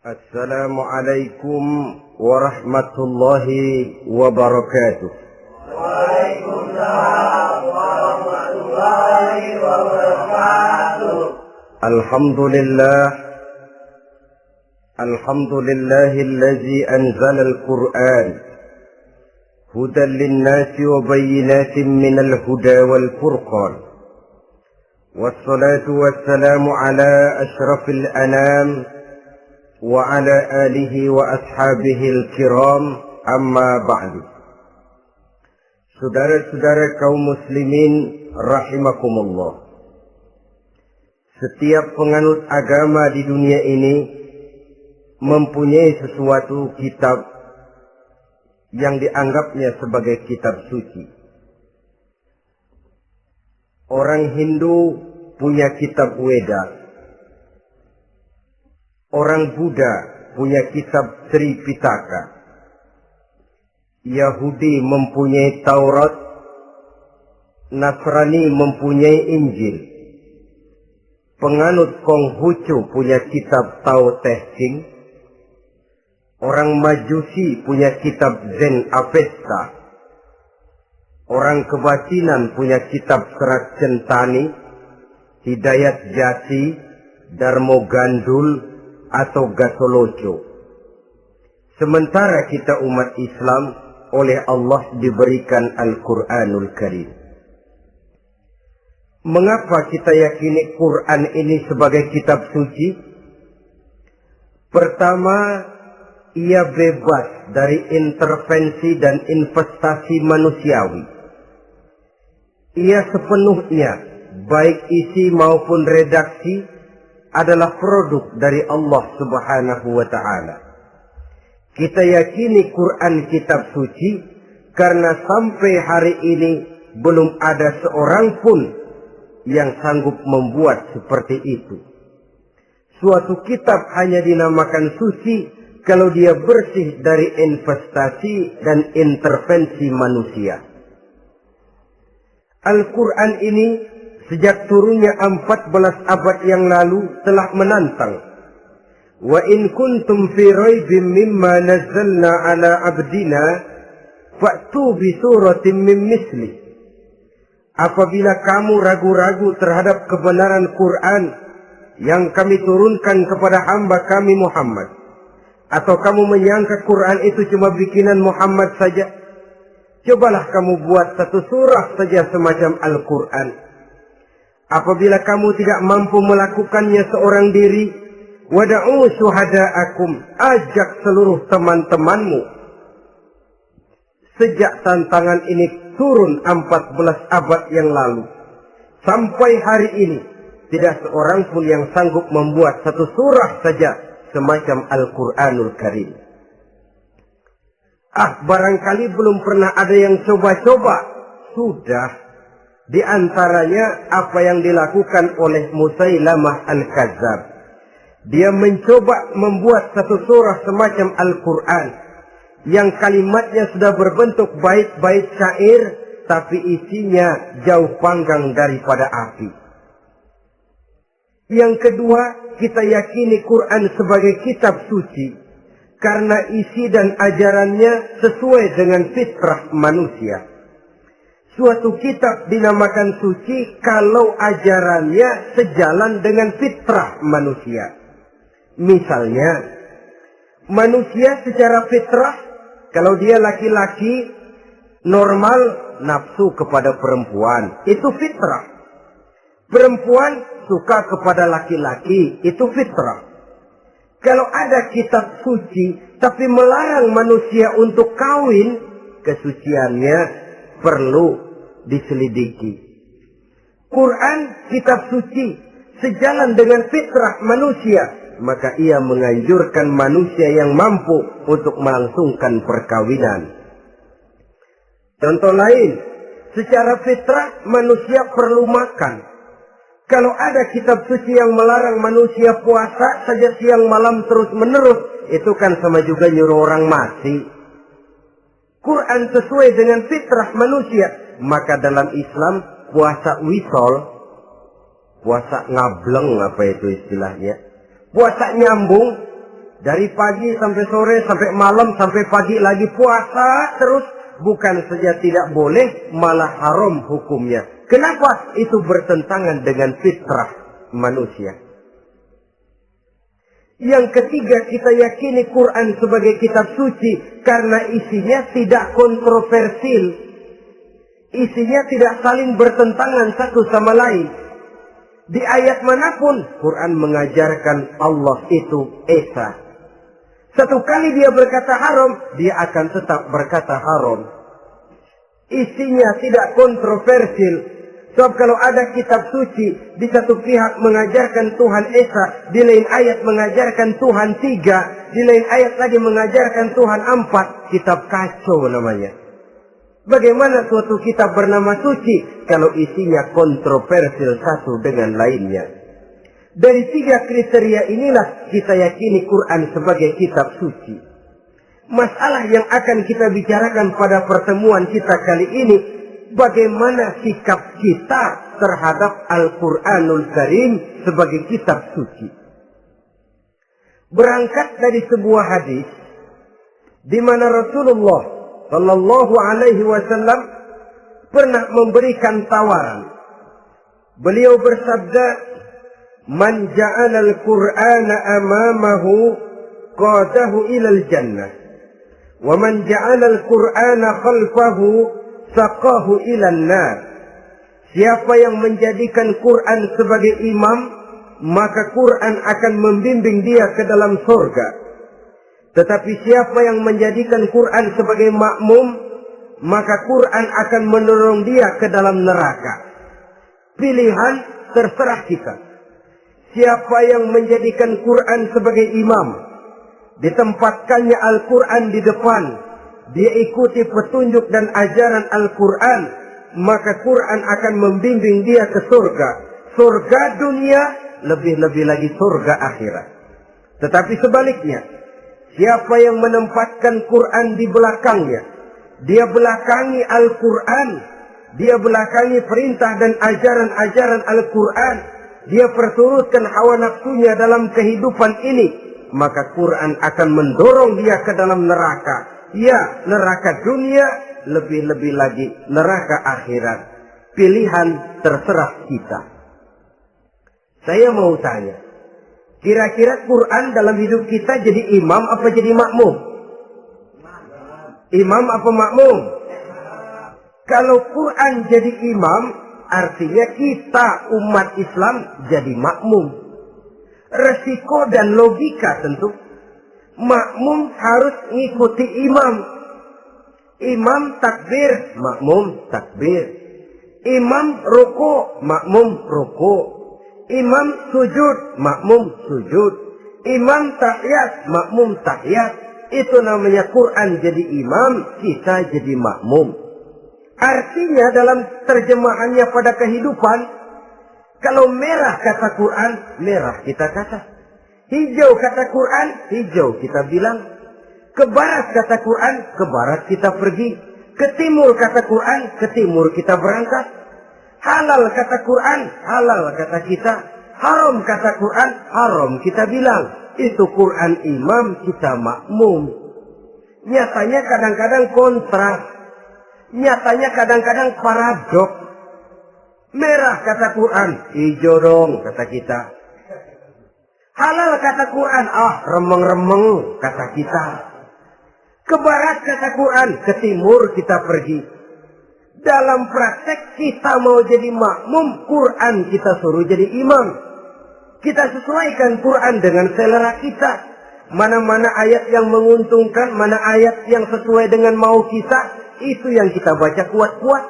Assalamualaikum warahmatullahi wabarakatuh. Waalaikumsalam warahmatullahi wabarakatuh. Alhamdulillahilladzi anzala al-Qur'an hudan lin-nasi wa bayyinatin minal huda wal furqan. Wassalatu wassalamu ala asyrafil anam wa ala alihi wa ashabihil kiram, amma ba'du. Saudara-saudara kaum muslimin rahimakumullah. Setiap penganut agama di dunia ini mempunyai sesuatu kitab yang dianggapnya sebagai kitab suci. Orang Hindu punya kitab Weda. Orang Buddha punya kitab Sri Pitaka. Yahudi mempunyai Taurat. Nasrani mempunyai Injil. Penganut Konghucu punya kitab Tao Te Ching. Orang Majusi punya kitab Zen Avesta. Orang Kebatinan punya kitab Serat Centani, Hidayat Jati, Darmo Gandul, atau Gasoloco. Sementara kita umat Islam oleh Allah diberikan Al-Quranul Karim. Mengapa kita yakini Quran ini sebagai kitab suci? Pertama, ia bebas dari intervensi dan investasi manusiawi. Ia sepenuhnya, baik isi maupun redaksi, adalah produk dari Allah Subhanahu wa ta'ala. Kita yakini Quran kitab suci karena sampai hari ini belum ada seorang pun yang sanggup membuat seperti itu. Suatu kitab hanya dinamakan suci kalau dia bersih dari investasi dan intervensi manusia. Al-Quran ini sejak turunnya 14 abad yang lalu telah menantang. Wa in kuntum fi raibin mimma nazzalna ala abdina fa'tu bi suratin min misli. Apabila kamu ragu-ragu terhadap kebenaran Quran yang kami turunkan kepada hamba kami Muhammad, atau kamu menyangka Quran itu cuma bikinan Muhammad saja, cobalah kamu buat satu surah saja semacam Al-Quran. Apabila kamu tidak mampu melakukannya seorang diri, wada'u syuhada'akum, ajak seluruh teman-temanmu. Sejak tantangan ini turun 14 abad yang lalu, sampai hari ini, tidak seorang pun yang sanggup membuat satu surah saja semacam Al-Quranul Karim. Barangkali belum pernah ada yang coba-coba. Sudah. Di antaranya apa yang dilakukan oleh Musailamah Al-Kadzab. Dia mencoba membuat satu surah semacam Al-Quran yang kalimatnya sudah berbentuk bait-bait syair, tapi isinya jauh panggang daripada api. Yang kedua, kita yakini Quran sebagai kitab suci karena isi dan ajarannya sesuai dengan fitrah manusia. Suatu kitab dinamakan suci kalau ajarannya sejalan dengan fitrah manusia. Misalnya, manusia secara fitrah, kalau dia laki-laki, normal nafsu kepada perempuan, itu fitrah. Perempuan suka kepada laki-laki, itu fitrah. Kalau ada kitab suci, tapi melarang manusia untuk kawin, kesuciannya perlu diselidiki. Quran kitab suci sejalan dengan fitrah manusia, maka ia menganjurkan manusia yang mampu untuk melangsungkan perkawinan. Contoh lain, secara fitrah manusia perlu makan. Kalau ada kitab suci yang melarang manusia puasa saja siang malam terus menerus, itu kan sama juga nyuruh orang mati. Quran sesuai dengan fitrah manusia. Maka dalam Islam puasa wisol, puasa ngableng, apa itu istilahnya, puasa nyambung, Dari pagi sampai sore, sampai malam, sampai pagi lagi puasa terus. Bukan saja tidak boleh, malah haram hukumnya. Kenapa? Itu bertentangan dengan fitrah manusia. Yang ketiga, kita yakini Quran sebagai kitab suci karena isinya tidak kontroversial. Isinya tidak saling bertentangan satu sama lain. Di ayat manapun, Quran mengajarkan Allah itu Esa. Satu kali dia berkata haram, dia akan tetap berkata haram. Isinya tidak kontroversial. Sebab kalau ada kitab suci, di satu pihak mengajarkan Tuhan Esa, di lain ayat mengajarkan Tuhan 3, di lain ayat lagi mengajarkan Tuhan 4, kitab kacau namanya. Bagaimana suatu kitab bernama suci kalau isinya kontroversial satu dengan lainnya? Dari 3 kriteria inilah kita yakini Quran sebagai kitab suci. Masalah yang akan kita bicarakan pada pertemuan kita kali ini, bagaimana sikap kita terhadap Al-Quranul Karim sebagai kitab suci. Berangkat dari sebuah hadis di mana Rasulullah Sallallahu Alaihi Wasallam pernah memberikan tawaran. Beliau bersabda, "Man ja'ala al-Qur'ana amamahu qadahu ilal jannah, wa man ja'ala al-Qur'ana khalfahu saqahu ilan nar." Siapa yang menjadikan Quran sebagai imam, maka Quran akan membimbing dia ke dalam surga. Tetapi siapa yang menjadikan Quran sebagai makmum, maka Quran akan mendorong dia ke dalam neraka. Pilihan terserah kita. Siapa yang menjadikan Quran sebagai imam, ditempatkannya Al-Quran di depan, dia ikuti petunjuk dan ajaran Al-Quran, maka Quran akan membimbing dia ke surga. Surga dunia, lebih-lebih lagi surga akhirat. Tetapi sebaliknya, siapa yang menempatkan Quran di belakangnya, dia belakangi Al-Quran, dia belakangi perintah dan ajaran-ajaran Al-Quran, dia perturutkan hawa nafsunya dalam kehidupan ini, maka Quran akan mendorong dia ke dalam neraka. Ya, neraka dunia, lebih-lebih lagi neraka akhirat. Pilihan terserah kita. Saya mau tanya, kira-kira Quran dalam hidup kita jadi imam apa jadi makmum? Imam apa makmum? Kalau Quran jadi imam, artinya kita umat Islam jadi makmum. Resiko dan logika tentu. Makmum harus ngikuti imam. Imam takbir, makmum takbir. Imam ruku, makmum ruku. Imam sujud, makmum sujud. Imam tahiyat, makmum tahiyat. Itu namanya Quran jadi imam, kita jadi makmum. Artinya dalam terjemahannya pada kehidupan, kalau merah kata Quran, merah kita kata. Hijau kata Quran, hijau kita bilang. Ke barat kata Quran, ke barat kita pergi. Ke timur kata Quran, ke timur kita berangkat. Halal kata Quran, halal kata kita. Haram kata Quran, haram kita bilang. Itu Quran imam, kita makmum. Nyatanya kadang-kadang kontras. Nyatanya kadang-kadang paradok. Merah kata Quran, hijau dong kata kita. Halal kata Quran, remeng-remeng kata kita. Ke barat kata Quran, ke timur kita pergi. Dalam praktek kita mau jadi makmum, Quran kita suruh jadi imam. Kita sesuaikan Quran dengan selera kita. Mana-mana ayat yang menguntungkan, mana ayat yang sesuai dengan mau kita, itu yang kita baca kuat-kuat.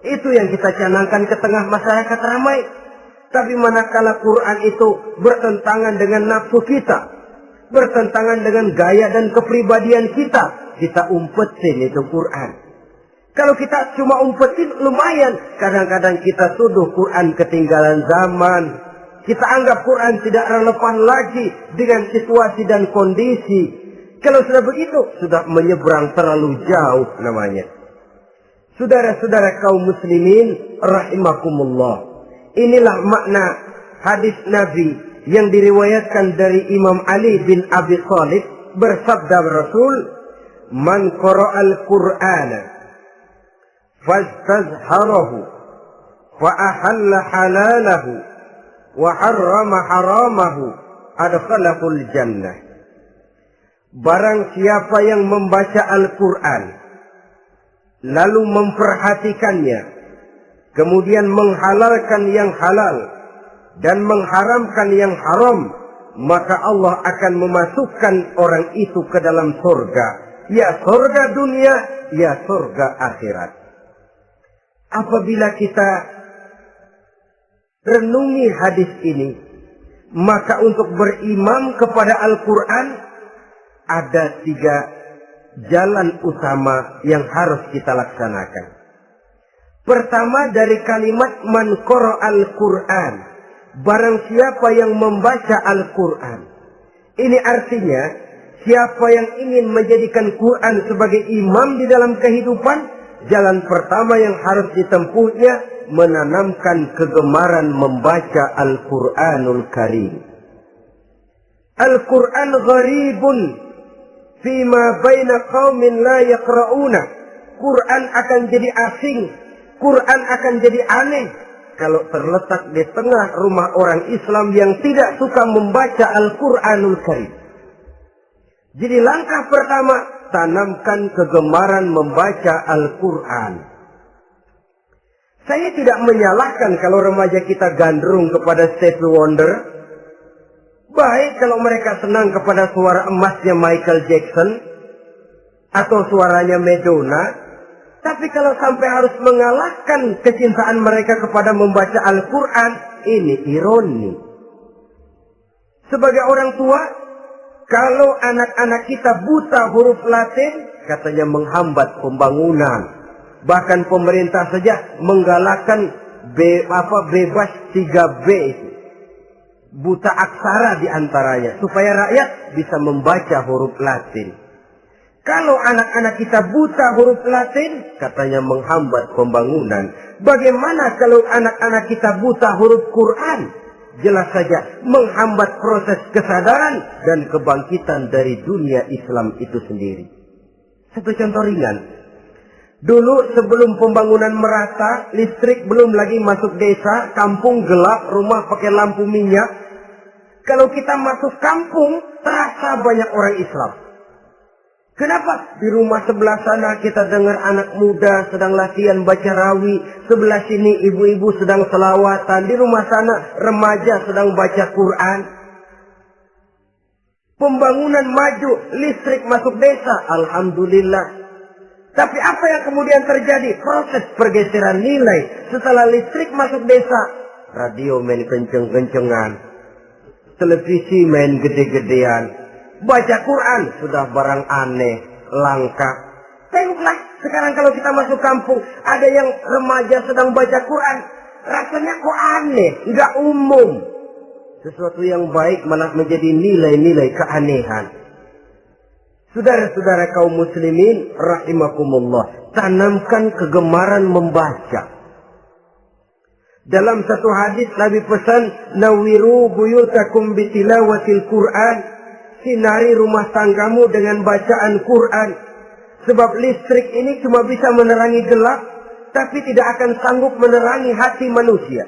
Itu yang kita canangkan ke tengah masyarakat ramai. Tapi manakala Quran itu bertentangan dengan nafsu kita, bertentangan dengan gaya dan kepribadian kita, kita umpetin itu Quran. Kalau kita cuma umpetin lumayan, kadang-kadang kita tuduh Quran ketinggalan zaman. Kita anggap Quran tidak relevan lagi dengan situasi dan kondisi. Kalau sudah begitu, sudah menyeberang terlalu jauh namanya. Saudara-saudara kaum muslimin rahimakumullah. Inilah makna hadis Nabi yang diriwayatkan dari Imam Ali bin Abi Thalib, bersabda Rasul, "Man qara'al Qur'ana fastazharahu fa ahalla halalahu wa harrama haramahu adkhalahul jannah." Barang siapa yang membaca Al-Quran lalu memperhatikannya, kemudian menghalalkan yang halal dan mengharamkan yang haram, maka Allah akan memasukkan orang itu ke dalam surga. Ya surga dunia, ya surga akhirat. Apabila kita renungi hadis ini, maka untuk berimam kepada Al-Quran ada 3 jalan utama yang harus kita laksanakan. Pertama, dari kalimat man qara'al Qur'an, barang siapa yang membaca Al-Quran. Ini artinya siapa yang ingin menjadikan Quran sebagai imam di dalam kehidupan, jalan pertama yang harus ditempuhnya menanamkan kegemaran membaca Al-Quranul Karim. Al-Quran gharibun fima baina qaumin la yaqra'una. Quran akan jadi asing, Quran akan jadi aneh kalau terletak di tengah rumah orang Islam yang tidak suka membaca Al-Quranul Karim. Jadi langkah pertama, tanamkan kegemaran membaca Al-Quran. Saya tidak menyalahkan kalau remaja kita gandrung kepada Stevie Wonder. Baik kalau mereka senang kepada suara emasnya Michael Jackson atau suaranya Madonna. Tapi kalau sampai harus mengalahkan kecintaan mereka kepada membaca Al-Quran, ini ironi. Sebagai orang tua, kalau anak-anak kita buta huruf Latin, katanya menghambat pembangunan. Bahkan pemerintah saja menggalakkan bebas 3B itu. Buta aksara diantaranya, supaya rakyat bisa membaca huruf Latin. Kalau anak-anak kita buta huruf Latin, katanya menghambat pembangunan. Bagaimana kalau anak-anak kita buta huruf Quran? Jelas saja menghambat proses kesadaran dan kebangkitan dari dunia Islam itu sendiri. Satu contoh ringan. Dulu sebelum pembangunan merata, listrik belum lagi masuk desa, kampung gelap, rumah pakai lampu minyak. Kalau kita masuk kampung, terasa banyak orang Islam. Kenapa? Di rumah sebelah sana kita dengar anak muda sedang latihan baca rawi. Sebelah sini ibu-ibu sedang selawatan. Di rumah sana remaja sedang baca Quran. Pembangunan maju, listrik masuk desa. Alhamdulillah. Tapi apa yang kemudian terjadi? Proses pergeseran nilai. Setelah listrik masuk desa, radio main kenceng-kencengan. Televisi main gede-gedean. Baca Quran sudah barang aneh, langka. Tengoklah sekarang kalau kita masuk kampung, ada yang remaja sedang baca Quran. Rasanya kok aneh, nggak umum. Sesuatu yang baik malah menjadi nilai-nilai keanehan. Saudara-saudara kaum muslimin rahimakumullah, tanamkan kegemaran membaca. Dalam satu hadis Nabi pesan, nawiru buyutakum bitilawatil Quran. Sinari rumah tanggamu dengan bacaan Quran. Sebab listrik ini cuma bisa menerangi gelap, tapi tidak akan sanggup menerangi hati manusia.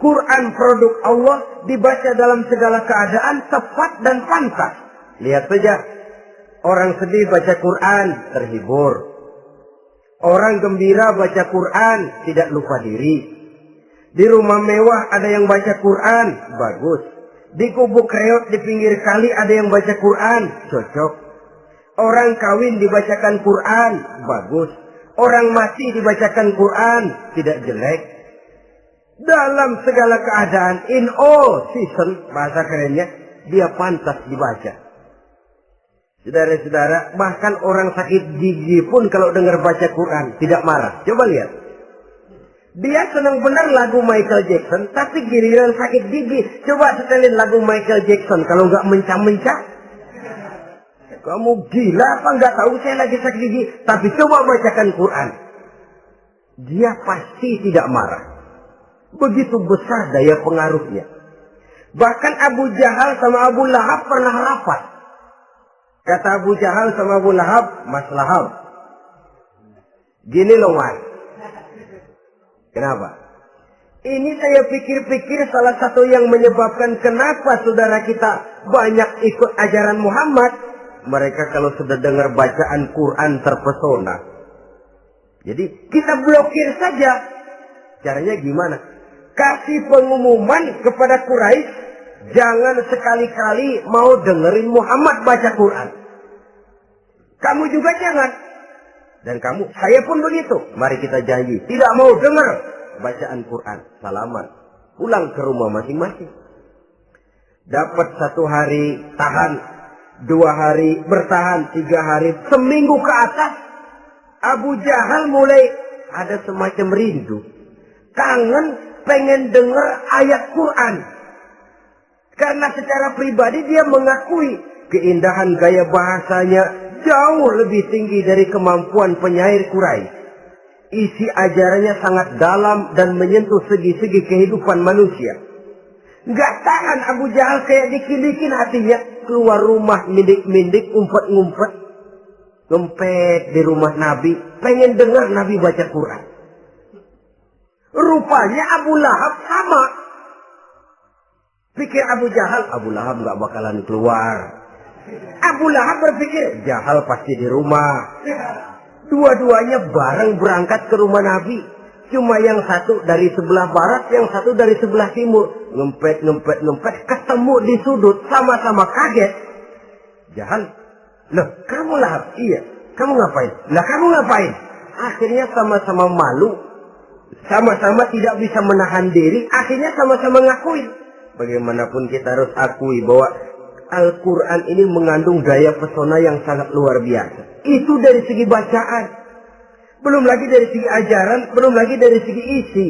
Quran produk Allah dibaca dalam segala keadaan, tepat dan pantas. Lihat saja, orang sedih baca Quran, terhibur. Orang gembira baca Quran, tidak lupa diri. Di rumah mewah ada yang baca Quran, bagus. Di gubuk reot di pinggir kali ada yang baca Quran, cocok. Orang kawin dibacakan Quran, bagus. Orang mati dibacakan Quran, tidak jelek. Dalam segala keadaan, in all season, bahasa kerennya, dia pantas dibaca. Saudara-saudara, bahkan orang sakit gigi pun kalau dengar baca Quran, tidak marah. Coba lihat. Dia senang benar lagu Michael Jackson, tapi giliran sakit gigi. Coba setelin lagu Michael Jackson, kalau nggak mencah-mencah. Kamu gila apa nggak tahu saya lagi sakit gigi? Tapi coba bacakan Quran. Dia pasti tidak marah. Begitu besar daya pengaruhnya. Bahkan Abu Jahal sama Abu Lahab pernah rapat. Kata Abu Jahal sama Abu Lahab, Mas Lahab, gini loh Mas. Kenapa? Ini saya pikir-pikir salah satu yang menyebabkan kenapa saudara kita banyak ikut ajaran Muhammad. Mereka kalau sudah dengar bacaan Quran terpesona. Jadi kita blokir saja. Caranya gimana? Kasih pengumuman kepada Quraisy, jangan sekali-kali mau dengerin Muhammad baca Quran. Kamu juga jangan. Dan kamu, saya pun begitu. Mari kita janji, tidak mau dengar bacaan Quran. Salaman. Pulang ke rumah masing-masing. Dapat 1 hari tahan, 2 hari bertahan, 3 hari, seminggu ke atas. Abu Jahal mulai ada semacam rindu. Kangen pengen dengar ayat Quran. Karena secara pribadi dia mengakui keindahan gaya bahasanya jauh lebih tinggi dari kemampuan penyair Quraisy. Isi ajarannya sangat dalam dan menyentuh segi-segi kehidupan manusia. Nggak tahan Abu Jahal kayak dikilikin hatinya. Keluar rumah mindik-mindik, ngumpet-ngumpet. Ngempet di rumah Nabi. Pengen dengar Nabi baca Quran. Rupanya Abu Lahab sama. Pikir Abu Jahal, Abu Lahab nggak bakalan keluar. Abu Lahab berpikir, Jahal pasti di rumah. Dua-duanya bareng berangkat ke rumah Nabi. Cuma yang satu dari sebelah barat, yang satu dari sebelah timur. Ngempet, ketemu di sudut, sama-sama kaget. Jahal, loh kamu Lahab? Iya, kamu ngapain? Lah kamu ngapain? Akhirnya sama-sama malu, sama-sama tidak bisa menahan diri, akhirnya sama-sama ngakuin. Bagaimanapun kita harus akui bahwa Al-Quran ini mengandung daya pesona yang sangat luar biasa. Itu dari segi bacaan. Belum lagi dari segi ajaran, belum lagi dari segi isi.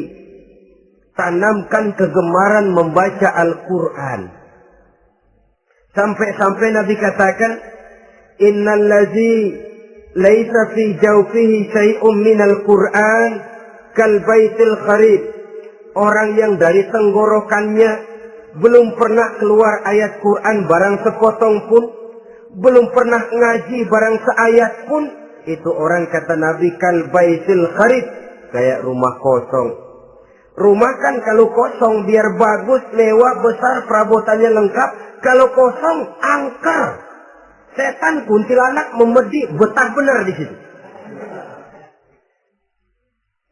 Tanamkan kegemaran membaca Al-Quran. Sampai-sampai Nabi katakan, Innal ladzi laisa fi jawfihi syai'un minal Quran kal baitil kharib. Orang yang dari tenggorokannya belum pernah keluar ayat Quran barang sepotong pun, belum pernah ngaji barang seayat pun, itu orang kata Nabi kal baitil kharib, kayak rumah kosong. Rumah kan kalau kosong biar bagus, mewah, besar, perabotannya lengkap. Kalau kosong, angker. Setan kuntilanak memedi, betah benar di situ.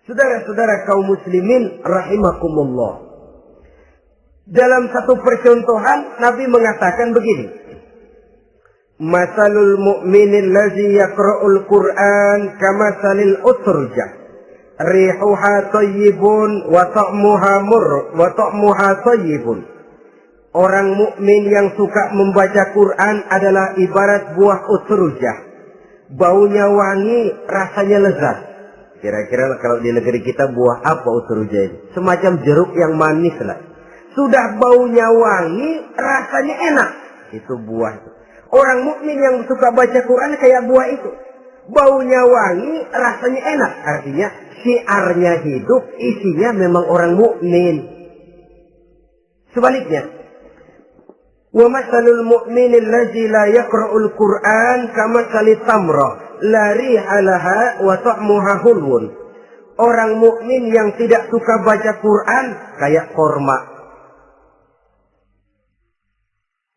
Saudara-saudara kaum muslimin rahimakumullah. Dalam satu percontohan Nabi mengatakan begini. Masalul mu'minil ladzi yaqra'ul Qur'an kamasalil utrujah. Rihuha thayyibun wa ta'muha murr wa ta'muha thayyibun. Orang mukmin yang suka membaca Quran adalah ibarat buah utrujah. Baunya wangi, rasanya lezat. Kira-kira kalau di negeri kita buah apa utrujah ini? Semacam jeruk yang manis lah. Sudah baunya wangi, rasanya enak. Itu buah itu. Orang mukmin yang suka baca Quran kayak buah itu. Baunya wangi, rasanya enak. Artinya syiarnya hidup, isinya memang orang mukmin. Sebaliknya, wa masalul mu'minil ladzi la yaqra'ul Qur'an kamasalit tamrah la riha laha wa ta'muha hulwun. Orang mukmin yang tidak suka baca Quran kayak korma.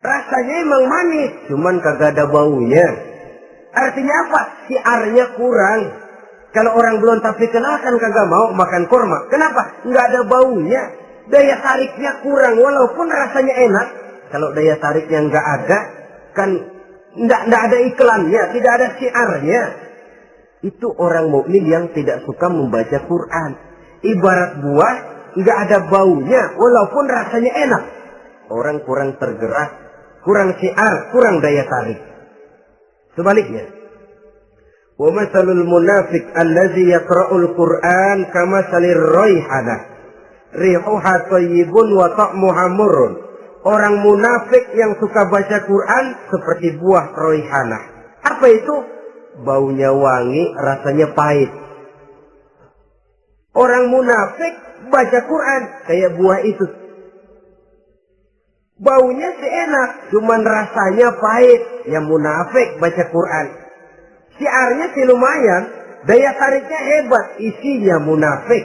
Rasanya emang manis, cuman kagak ada baunya. Artinya apa? Syiarnya kurang. Kalau orang belum tapi kenal kan kagak mau makan korma. Kenapa? Nggak ada baunya. Daya tariknya kurang, walaupun rasanya enak. Kalau daya tariknya nggak ada, kan nggak ada iklannya, tidak ada syiarnya. Itu orang mukmin yang tidak suka membaca Quran. Ibarat buah, nggak ada baunya, walaupun rasanya enak. Orang kurang tergerak, kurang syiar, kurang daya tarik. Sebaliknya, wa masalul munafiq allazi yaqra'ul Qur'an kamasalir raihanah rihuha thayyibun wa ta'muha murrun. Orang munafik yang suka baca Quran seperti buah raihanah. Apa itu? Baunya wangi, rasanya pahit. Orang munafik baca Quran kayak buah itu. Baunya sih enak, cuman rasanya pahit. Ya munafik baca Quran. Syiarnya sih lumayan, daya tariknya hebat, isinya munafik.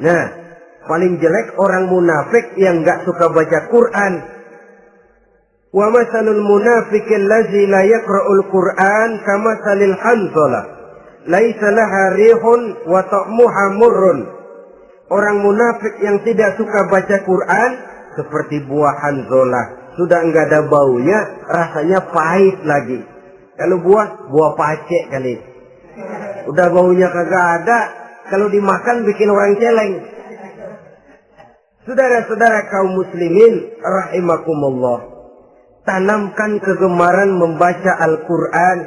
Nah, paling jelek orang munafik yang gak suka baca Quran. Wa masalul munafiqil ladzi la yaqra'ul Qur'an kamasalil hanzalah laisa laha rihun wa ta'muha murrun. Orang munafik yang tidak suka baca Quran seperti buah hanzalah, sudah enggak ada baunya, rasanya pahit lagi. Kalau buah pacek kali. Udah baunya kagak ada, kalau dimakan bikin orang celeng. Saudara-saudara kaum muslimin rahimakumullah, tanamkan kegemaran membaca Al-Qur'an,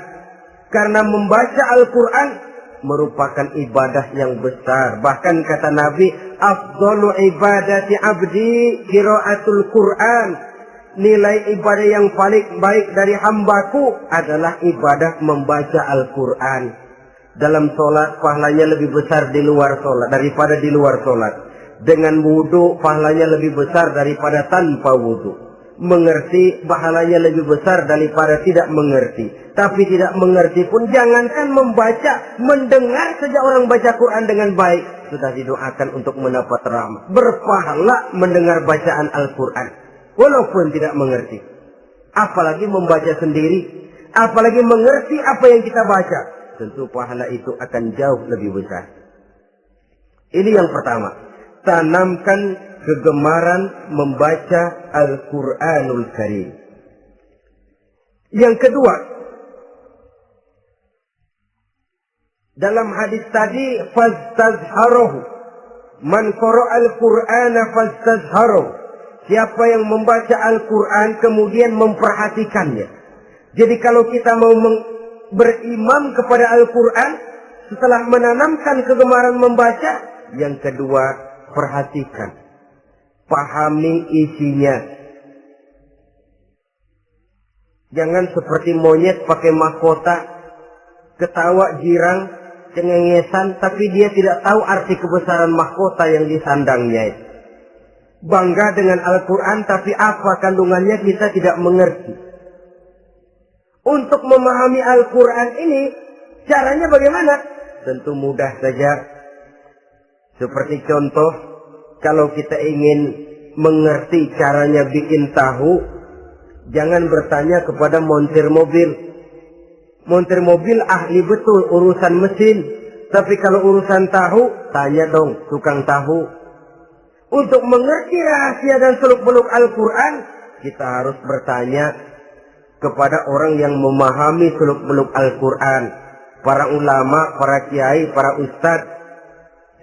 karena membaca Al-Qur'an merupakan ibadah yang besar. Bahkan kata Nabi, afdalu ibadati abdi qiraatul Qur'an. Nilai ibadah yang paling baik dari hambaku adalah ibadah membaca Al-Qur'an. Dalam sholat pahalanya lebih besar di luar sholat daripada di luar sholat. Dengan wudu pahalanya lebih besar daripada tanpa wudu. Mengerti pahalanya lebih besar daripada tidak mengerti. Tapi tidak mengerti pun jangankan membaca, mendengar saja orang baca Quran dengan baik sudah didoakan untuk mendapat rahmat. Berpahala mendengar bacaan Al-Quran walaupun tidak mengerti. Apalagi membaca sendiri, apalagi mengerti apa yang kita baca, tentu pahala itu akan jauh lebih besar. Ini yang pertama, tanamkan kegemaran membaca Al-Quranul Karim. Yang kedua, dalam hadis tadi, fastazharuhu, man qara'al Qur'ana fastazharuhu. Siapa yang membaca Al-Quran kemudian memperhatikannya. Jadi kalau kita mau berimam kepada Al-Quran, setelah menanamkan kegemaran membaca, yang kedua, perhatikan, pahami isinya. Jangan seperti monyet pakai mahkota, ketawa girang, cengengesan, tapi dia tidak tahu arti kebesaran mahkota yang disandangnya itu. Bangga dengan Al-Quran, tapi apa kandungannya kita tidak mengerti. Untuk memahami Al-Quran ini, caranya bagaimana? Tentu mudah saja. Seperti contoh, kalau kita ingin mengerti caranya bikin tahu, jangan bertanya kepada montir mobil. Montir mobil ahli betul urusan mesin. Tapi kalau urusan tahu, tanya dong tukang tahu. Untuk mengerti rahasia dan seluk-beluk Al-Quran, kita harus bertanya kepada orang yang memahami seluk-beluk Al-Quran. Para ulama, para kiai, para ustadz,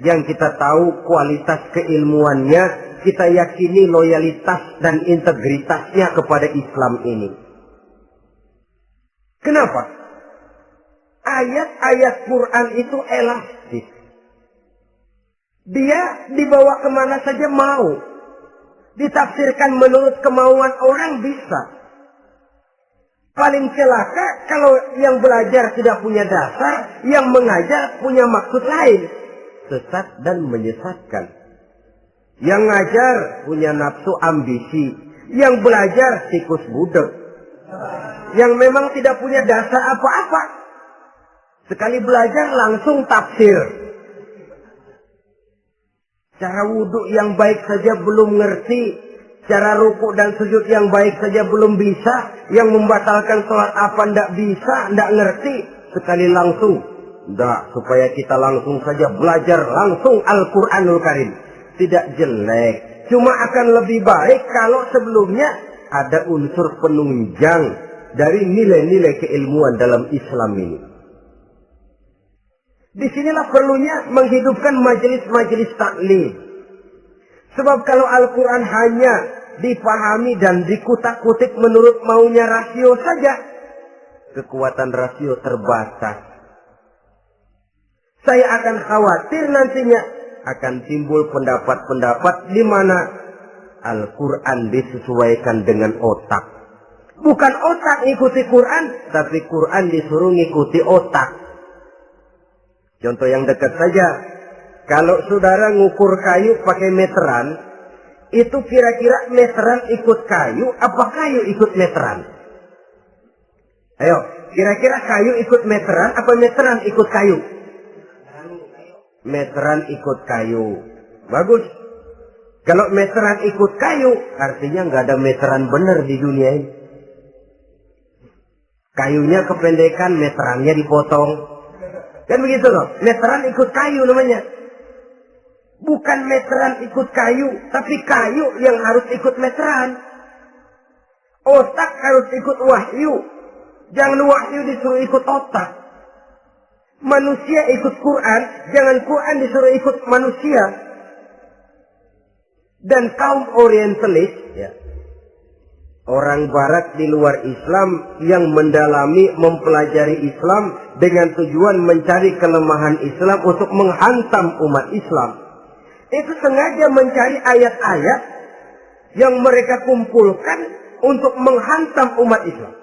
yang kita tahu kualitas keilmuannya, kita yakini loyalitas dan integritasnya kepada Islam ini. Kenapa? Ayat-ayat Quran itu elastis. Dia dibawa kemana saja mau. Ditafsirkan menurut kemauan orang bisa. Paling celaka kalau yang belajar tidak punya dasar, yang mengajar punya maksud lain. Sesat dan menyesatkan. Yang ngajar punya nafsu ambisi. Yang belajar tikus budek. Yang memang tidak punya dasar apa-apa. Sekali belajar langsung tafsir. Cara wudhu yang baik saja belum ngerti. Cara rukuk dan sujud yang baik saja belum bisa. Yang membatalkan sholat apa ndak bisa, ndak ngerti. Sekali langsung. Ndak, supaya kita langsung saja belajar langsung Al-Quranul Karim. Tidak jelek. Cuma akan lebih baik kalau sebelumnya ada unsur penunjang dari nilai-nilai keilmuan dalam Islam ini. Disinilah perlunya menghidupkan majelis-majelis taklim. Sebab kalau Al-Quran hanya dipahami dan dikutak-kutik menurut maunya rasio saja, kekuatan rasio terbatas. Saya akan khawatir nantinya akan timbul pendapat-pendapat di mana Al-Quran disesuaikan dengan otak. Bukan otak ikuti Quran, tapi Quran disuruh ngikuti otak. Contoh yang dekat saja, kalau saudara ngukur kayu pakai meteran, itu kira-kira meteran ikut kayu, apa kayu ikut meteran? Ayo, kira-kira kayu ikut meteran, apa meteran ikut kayu? Meteran ikut kayu. Bagus. Kalau meteran ikut kayu, artinya nggak ada meteran benar di dunia ini. Kayunya kependekan, meterannya dipotong. Kan begitu loh. Meteran ikut kayu namanya. Bukan meteran ikut kayu, tapi kayu yang harus ikut meteran. Otak harus ikut wahyu. Jangan wahyu disuruh ikut otak. Manusia ikut Quran, jangan Quran disuruh ikut manusia. Dan kaum orientalis, ya, orang barat di luar Islam yang mendalami, mempelajari Islam dengan tujuan mencari kelemahan Islam untuk menghantam umat Islam. Itu sengaja mencari ayat-ayat yang mereka kumpulkan untuk menghantam umat Islam.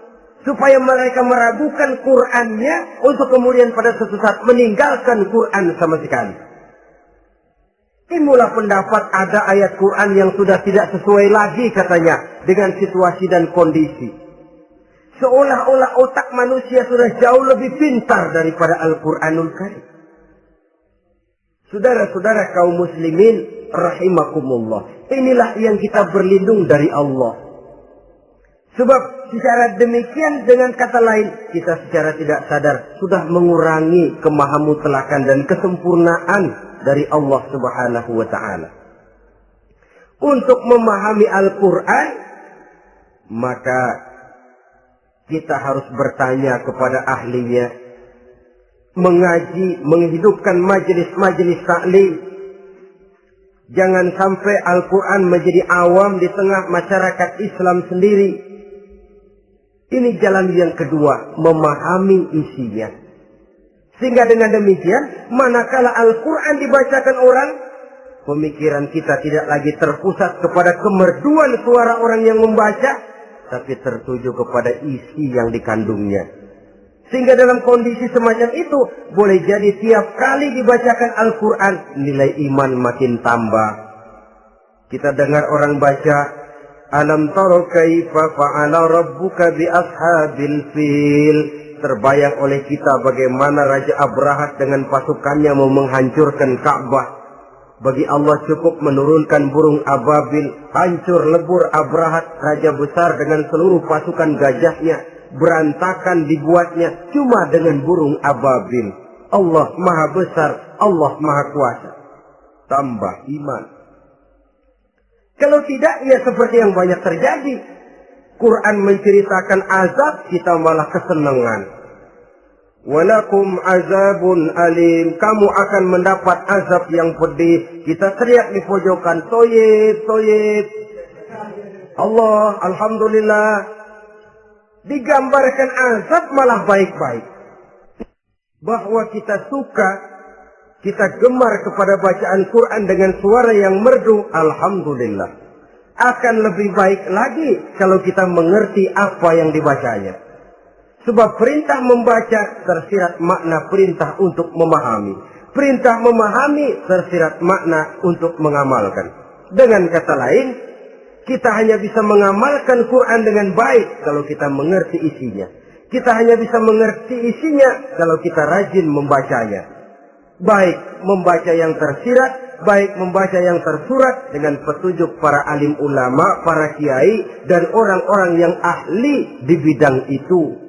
Supaya mereka meragukan Qur'annya untuk kemudian pada suatu saat meninggalkan Qur'an sama sekali. Timbullah pendapat ada ayat Qur'an yang sudah tidak sesuai lagi katanya dengan situasi dan kondisi. Seolah-olah otak manusia sudah jauh lebih pintar daripada Al-Qur'anul Karim. Saudara-saudara kaum muslimin rahimakumullah. Inilah yang kita berlindung dari Allah. Sebab secara demikian dengan kata lain kita secara tidak sadar sudah mengurangi kemahamutlakan dan kesempurnaan dari Allah Subhanahu wa taala. Untuk memahami Al-Qur'an maka kita harus bertanya kepada ahlinya, mengaji, menghidupkan majelis-majelis taklim. Jangan sampai Al-Quran menjadi awam di tengah masyarakat Islam sendiri. Ini jalan yang kedua, memahami isinya. Sehingga dengan demikian, manakala Al-Quran dibacakan orang, pemikiran kita tidak lagi terpusat kepada kemerduan suara orang yang membaca, tapi tertuju kepada isi yang dikandungnya. Sehingga dalam kondisi semacam itu, boleh jadi tiap kali dibacakan Al-Quran, nilai iman makin tambah. Kita dengar orang baca, Alam taro kaifa fa'ala rabbuka bi ashabil fil. Terbayang oleh kita bagaimana Raja Abrahat dengan pasukannya mau menghancurkan Ka'bah. Bagi Allah cukup menurunkan burung ababil, hancur lebur Abrahat, raja besar dengan seluruh pasukan gajahnya. Berantakan dibuatnya cuma dengan burung ababil. Allah maha besar, Allah maha kuasa. Tambah iman. Kalau tidak, ya seperti yang banyak terjadi. Quran menceritakan azab, kita malah kesenangan. Walakum azabun alim. Kamu akan mendapat azab yang pedih. Kita teriak di pojokan, toyib, toyib. Allah, alhamdulillah. Digambarkan azab malah baik-baik. Bahwa kita suka, kita gemar kepada bacaan Quran dengan suara yang merdu, alhamdulillah. Akan lebih baik lagi kalau kita mengerti apa yang dibacanya. Sebab perintah membaca tersirat makna perintah untuk memahami. Perintah memahami tersirat makna untuk mengamalkan. Dengan kata lain, kita hanya bisa mengamalkan Quran dengan baik kalau kita mengerti isinya. Kita hanya bisa mengerti isinya kalau kita rajin membacanya. Baik membaca yang tersirat, baik membaca yang tersurat dengan petunjuk para alim ulama, para kiai, dan orang-orang yang ahli di bidang itu.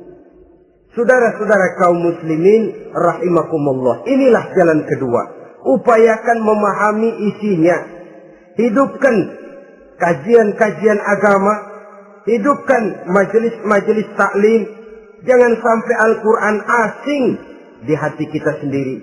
Saudara-saudara kaum muslimin rahimakumullah, inilah jalan kedua. Upayakan memahami isinya. Hidupkan kajian-kajian agama. Hidupkan majelis-majelis taklim. Jangan sampai Al-Quran asing di hati kita sendiri.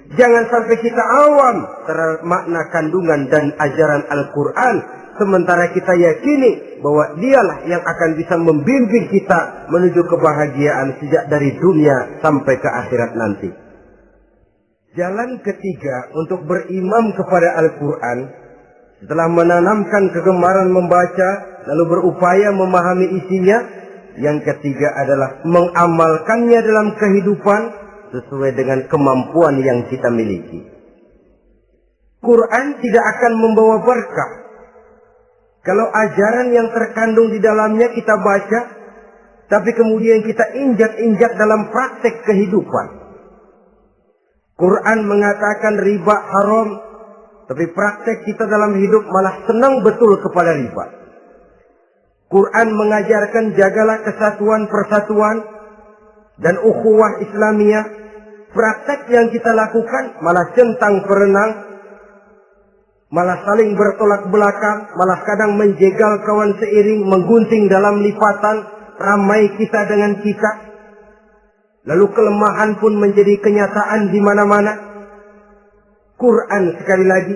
Jangan sampai kita awam terhadap makna kandungan dan ajaran Al-Quran. Sementara kita yakini bahwa dialah yang akan bisa membimbing kita menuju kebahagiaan sejak dari dunia sampai ke akhirat nanti. Jalan ketiga untuk berimam kepada Al-Quran, setelah menanamkan kegemaran membaca, lalu berupaya memahami isinya, yang ketiga adalah mengamalkannya dalam kehidupan sesuai dengan kemampuan yang kita miliki. Quran tidak akan membawa berkah Kalau ajaran yang terkandung di dalamnya kita baca, tapi kemudian kita injak-injak dalam praktek kehidupan. Quran mengatakan riba haram, tapi praktek kita dalam hidup malah senang betul kepada riba. Quran mengajarkan jagalah kesatuan persatuan dan ukhuwah Islamiyah. Praktek yang kita lakukan malah centang perenang, malah saling bertolak belakang, malah kadang menjegal kawan seiring, menggunting dalam lipatan, ramai kita dengan kita. Lalu kelemahan pun menjadi kenyataan di mana-mana. Quran sekali lagi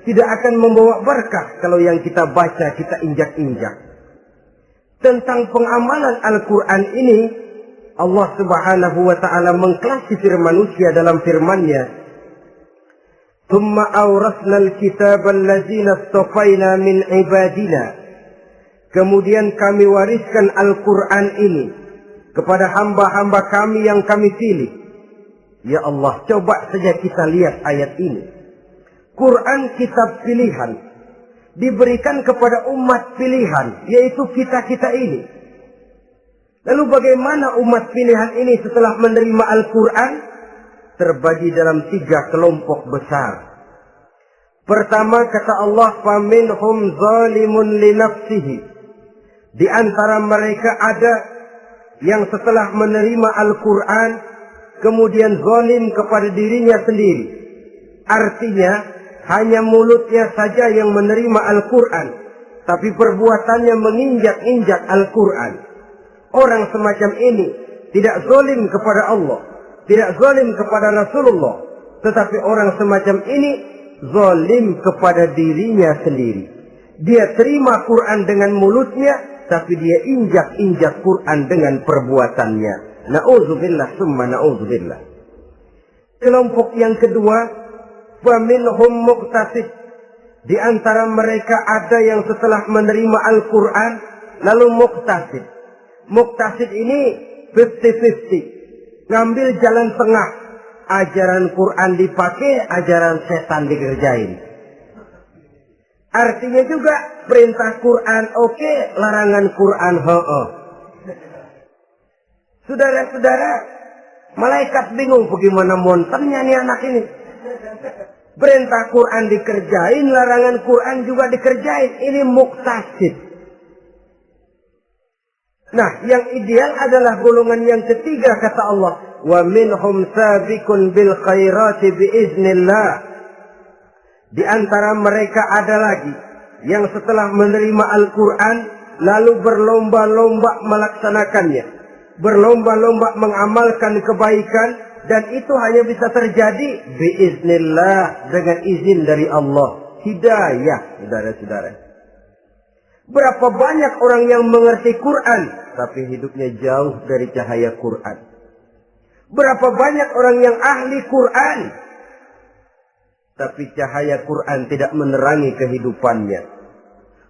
tidak akan membawa berkah kalau yang kita baca kita injak-injak. Tentang pengamalan Al-Quran ini, Allah Subhanahu wa ta'ala mengklasifikasi manusia dalam firman-Nya. Tsumma awrasna al-kitaba allazina istafaina min ibadina. Kemudian kami wariskan Al-Quran ini kepada hamba-hamba kami yang kami pilih. Ya Allah, coba saja kita lihat ayat ini. Quran kitab pilihan, diberikan kepada umat pilihan, yaitu kita-kita ini. Lalu bagaimana umat pilihan ini setelah menerima Al-Quran? Terbagi dalam 3 kelompok besar. Pertama kata Allah, فَمِنْهُمْ ظَالِمٌ لِنَفْسِهِ. Di antara mereka ada yang setelah menerima Al-Quran, kemudian zalim kepada dirinya sendiri. Artinya, hanya mulutnya saja yang menerima Al-Quran, tapi perbuatannya menginjak-injak Al-Quran. Orang semacam ini tidak zalim kepada Allah, tidak zalim kepada Rasulullah, tetapi orang semacam ini zalim kepada dirinya sendiri. Dia terima Quran dengan mulutnya, tapi dia injak-injak Quran dengan perbuatannya. Na'udzubillah summa na'udzubillah. Kelompok yang kedua, faminhum muqtasid. Di antara mereka ada yang setelah menerima Al-Quran lalu muqtasid. Muqtasid ini 50-50. Ngambil jalan tengah. Ajaran Quran dipakai, ajaran setan dikerjain. Artinya juga perintah Quran oke, larangan Quran ho-oh. Saudara-saudara, malaikat bingung bagaimana monternya nih anak ini. Perintah Quran dikerjain, larangan Quran juga dikerjain. Ini muqtasid. Nah, yang ideal adalah golongan yang ketiga kata Allah, wa minhum sabiqun bil khairati biiznillah. Di antara mereka ada lagi yang setelah menerima Al-Quran lalu berlomba-lomba melaksanakannya, berlomba-lomba mengamalkan kebaikan, dan itu hanya bisa terjadi biiznillah, dengan izin dari Allah. Hidayah, saudara-saudara. Berapa banyak orang yang mengerti Quran, tapi hidupnya jauh dari cahaya Quran. Berapa banyak orang yang ahli Quran, tapi cahaya Quran tidak menerangi kehidupannya.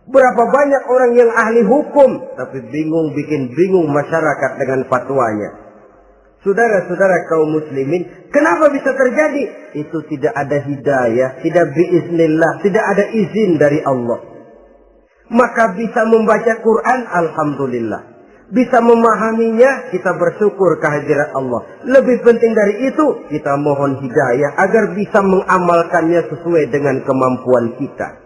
Berapa banyak orang yang ahli hukum, tapi bikin bingung masyarakat dengan fatwanya. Saudara-saudara kaum muslimin, kenapa bisa terjadi? Itu tidak ada hidayah, tidak biiznillah, tidak ada izin dari Allah. Maka bisa membaca Quran, alhamdulillah. Bisa memahaminya, kita bersyukur kehadirat Allah. Lebih penting dari itu, kita mohon hidayah agar bisa mengamalkannya sesuai dengan kemampuan kita.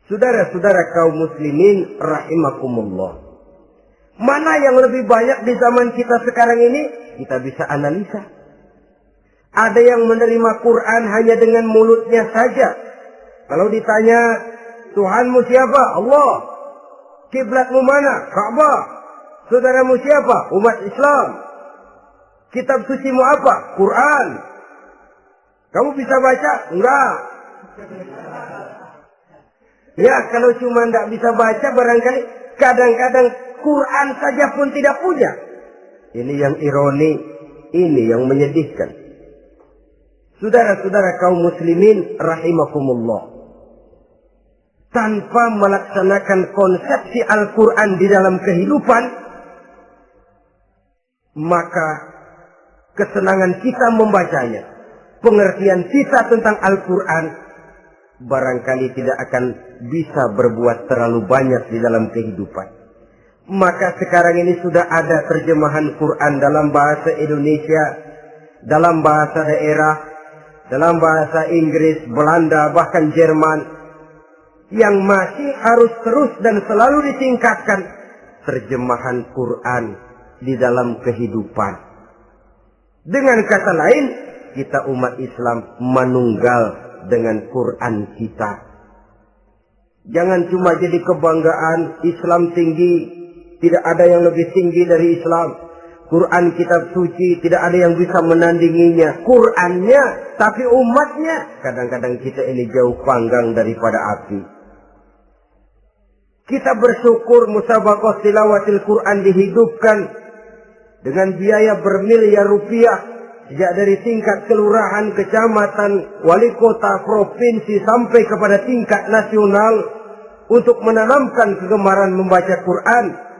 Saudara-saudara kaum muslimin rahimakumullah. Mana yang lebih banyak di zaman kita sekarang ini? Kita bisa analisa. Ada yang menerima Quran hanya dengan mulutnya saja. Kalau ditanya, Tuhanmu siapa? Allah. Kiblatmu mana? Ka'bah. Saudaramu siapa? Umat Islam. Kitab sucimu apa? Quran. Kamu bisa baca? Enggak. Ya, kalau cuma enggak bisa baca, barangkali kadang-kadang Quran saja pun tidak punya. Ini yang ironi, ini yang menyedihkan. Saudara-saudara kaum muslimin rahimakumullah. Tanpa melaksanakan konsepsi Al-Quran di dalam kehidupan, maka kesenangan kita membacanya, pengertian kita tentang Al-Quran barangkali tidak akan bisa berbuat terlalu banyak di dalam kehidupan. Maka sekarang ini sudah ada terjemahan Quran dalam bahasa Indonesia, dalam bahasa daerah, dalam bahasa Inggris, Belanda, bahkan Jerman, yang masih harus terus dan selalu ditingkatkan terjemahan Quran di dalam kehidupan. Dengan kata lain, kita umat Islam menunggal dengan Quran kita. Jangan cuma jadi kebanggaan Islam tinggi, tidak ada yang lebih tinggi dari Islam. Quran kitab suci, tidak ada yang bisa menandinginya. Qurannya, tapi umatnya, kadang-kadang kita ini jauh panggang daripada api. Kita bersyukur musabaqah tilawatil Quran dihidupkan dengan biaya bermiliar rupiah, sejak dari tingkat kelurahan, kecamatan, wali kota, provinsi, sampai kepada tingkat nasional, untuk menanamkan kegemaran membaca Quran.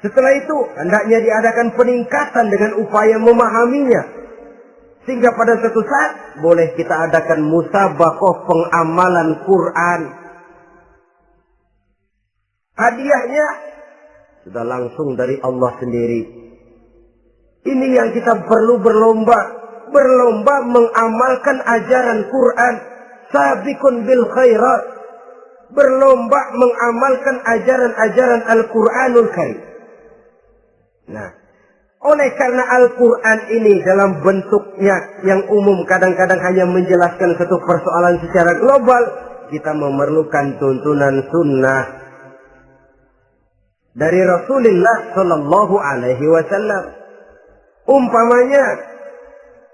Setelah itu, hendaknya diadakan peningkatan dengan upaya memahaminya. Sehingga pada suatu saat, boleh kita adakan musabaqah pengamalan Quran. Hadiahnya sudah langsung dari Allah sendiri. Ini yang kita perlu berlomba mengamalkan ajaran Quran. Sabiqun bil khairat, berlomba mengamalkan ajaran-ajaran Al-Quranul Karim. Nah, oleh karena Al-Quran ini dalam bentuknya yang umum kadang-kadang hanya menjelaskan satu persoalan secara global, kita memerlukan tuntunan sunnah dari Rasulullah Sallallahu Alaihi Wasallam. Umpamanya,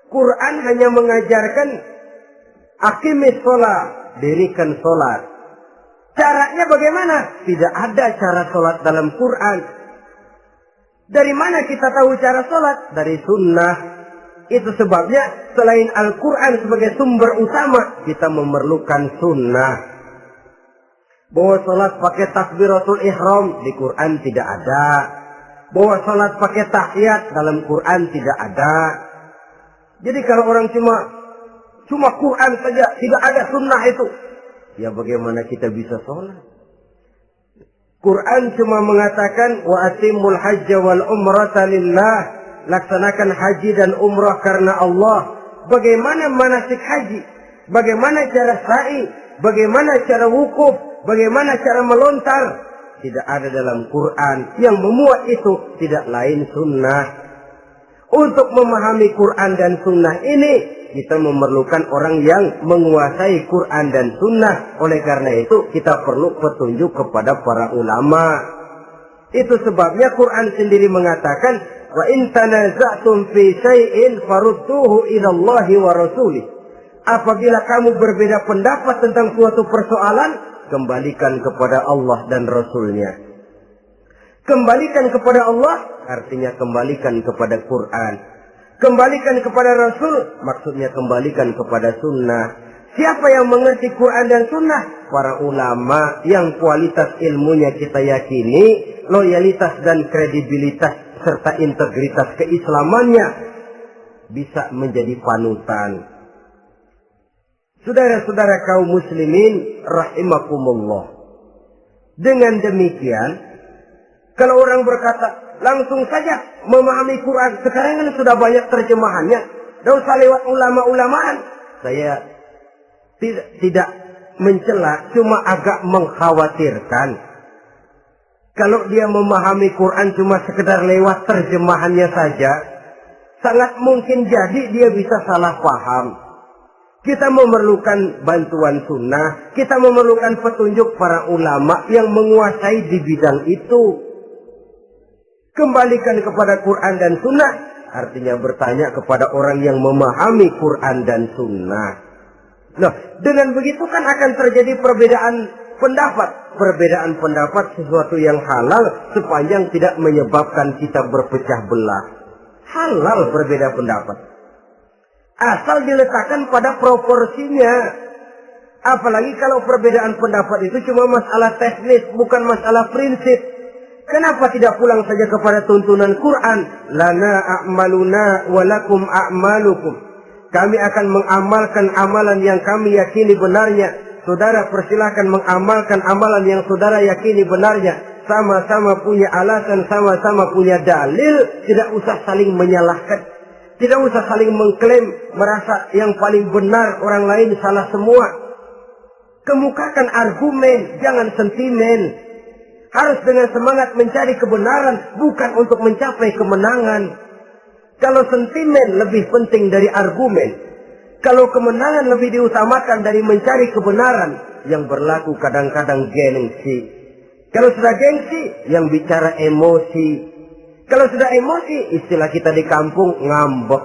Quran hanya mengajarkan aqimis sholat, dirikan sholat. Caranya bagaimana? Tidak ada cara sholat dalam Quran. Dari mana kita tahu cara sholat? Dari sunnah. Itu sebabnya selain Al-Quran sebagai sumber utama, kita memerlukan sunnah. Bahwa sholat pakai takbiratul ihram di Quran tidak ada. Bahwa sholat pakai tahiyat dalam Quran tidak ada. Jadi kalau orang cuma Quran saja, tidak ada sunnah itu, ya bagaimana kita bisa sholat? Quran cuma mengatakan wa atimul hajja wal umrata lillah, laksanakan haji dan umrah karena Allah. Bagaimana manasik haji? Bagaimana cara sa'i? Bagaimana cara wukuf? Bagaimana cara melontar? Tidak ada dalam Quran. Yang memuat itu tidak lain sunnah. Untuk memahami Quran dan sunnah ini, kita memerlukan orang yang menguasai Quran dan sunnah. Oleh karena itu, kita perlu petunjuk kepada para ulama. Itu sebabnya Quran sendiri mengatakan, wa in tanaza'tum fi syai'in farudduhu ila Allahi wa rasulih. Apabila kamu berbeda pendapat tentang suatu persoalan, kembalikan kepada Allah dan Rasulnya. Kembalikan kepada Allah artinya kembalikan kepada Quran. Kembalikan kepada Rasul maksudnya kembalikan kepada sunnah. Siapa yang mengerti Quran dan sunnah? Para ulama yang kualitas ilmunya kita yakini, loyalitas dan kredibilitas serta integritas keislamannya bisa menjadi panutan. Saudara-saudara kaum muslimin rahimakumullah. Dengan demikian, kalau orang berkata, langsung saja memahami Quran. Sekarang kan sudah banyak terjemahannya. Tidak usah lewat ulama-ulamaan. Saya tidak mencela, cuma agak mengkhawatirkan. Kalau dia memahami Quran cuma sekedar lewat terjemahannya saja, sangat mungkin jadi dia bisa salah paham. Kita memerlukan bantuan sunnah. Kita memerlukan petunjuk para ulama yang menguasai di bidang itu. Kembalikan kepada Quran dan sunnah artinya bertanya kepada orang yang memahami Quran dan sunnah. Nah, dengan begitu kan akan terjadi perbedaan pendapat. Perbedaan pendapat sesuatu yang halal sepanjang tidak menyebabkan kita berpecah belah. Halal berbeda pendapat. Asal diletakkan pada proporsinya. Apalagi kalau perbedaan pendapat itu cuma masalah teknis, bukan masalah prinsip. Kenapa tidak pulang saja kepada tuntunan Quran? Lana a'maluna walakum a'malukum. Kami akan mengamalkan amalan yang kami yakini benarnya. Saudara persilahkan mengamalkan amalan yang saudara yakini benarnya. Sama-sama punya alasan, sama-sama punya dalil. Tidak usah saling menyalahkan. Tidak usah saling mengklaim, merasa yang paling benar, orang lain salah semua. Kemukakan argumen, jangan sentimen. Harus dengan semangat mencari kebenaran, bukan untuk mencapai kemenangan. Kalau sentimen lebih penting dari argumen, kalau kemenangan lebih diutamakan dari mencari kebenaran, yang berlaku kadang-kadang gengsi. Kalau sudah gengsi, yang bicara emosi. Kalau sudah emosi, istilah kita di kampung, ngambek.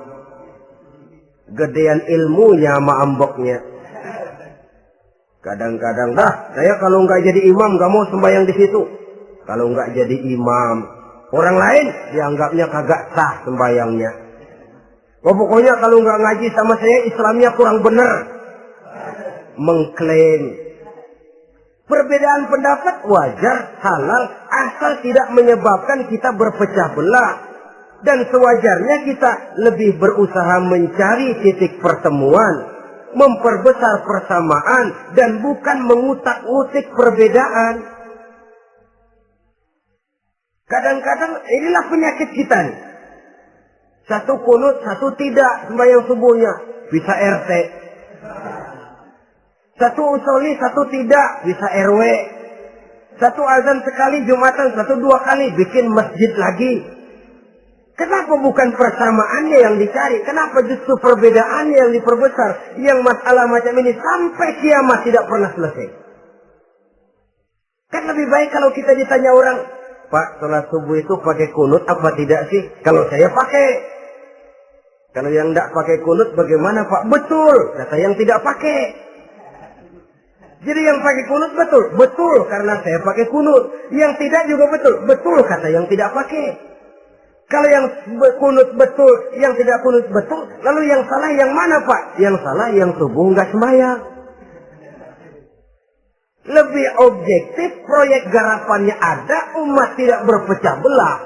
Gedean ilmunya sama amboknya. Kadang-kadang, saya kalau nggak jadi imam, nggak mau sembahyang di situ. Kalau nggak jadi imam, orang lain dianggapnya kagak sah sembayangnya. Pokoknya kalau nggak ngaji sama saya, Islamnya kurang bener. Mengklaim. Perbedaan pendapat wajar, halal, asal tidak menyebabkan kita berpecah belah. Dan sewajarnya kita lebih berusaha mencari titik pertemuan, memperbesar persamaan, dan bukan mengutak-utik perbedaan. Kadang-kadang inilah penyakit kita nih. Satu kunut, satu tidak sembahyang subuhnya. Bisa RT. Satu usoli, satu tidak. Bisa RW. Satu azan sekali Jumatan, satu dua kali. Bikin masjid lagi. Kenapa bukan persamaannya yang dicari? Kenapa justru perbedaannya yang diperbesar? Yang masalah macam ini sampai kiamat tidak pernah selesai. Kan lebih baik kalau kita ditanya orang, Pak, sholat subuh itu pakai kunut apa tidak sih? Kalau saya pakai. Kalau yang tidak pakai kunut bagaimana Pak? Betul, kata yang tidak pakai. Jadi yang pakai kunut betul? Betul, karena saya pakai kunut. Yang tidak juga betul? Betul, kata yang tidak pakai. Kalau yang kunut betul, yang tidak kunut betul, lalu yang salah yang mana Pak? Yang salah yang subuh nggak sembahyang. Lebih objektif, proyek garapannya ada, umat tidak berpecah belah.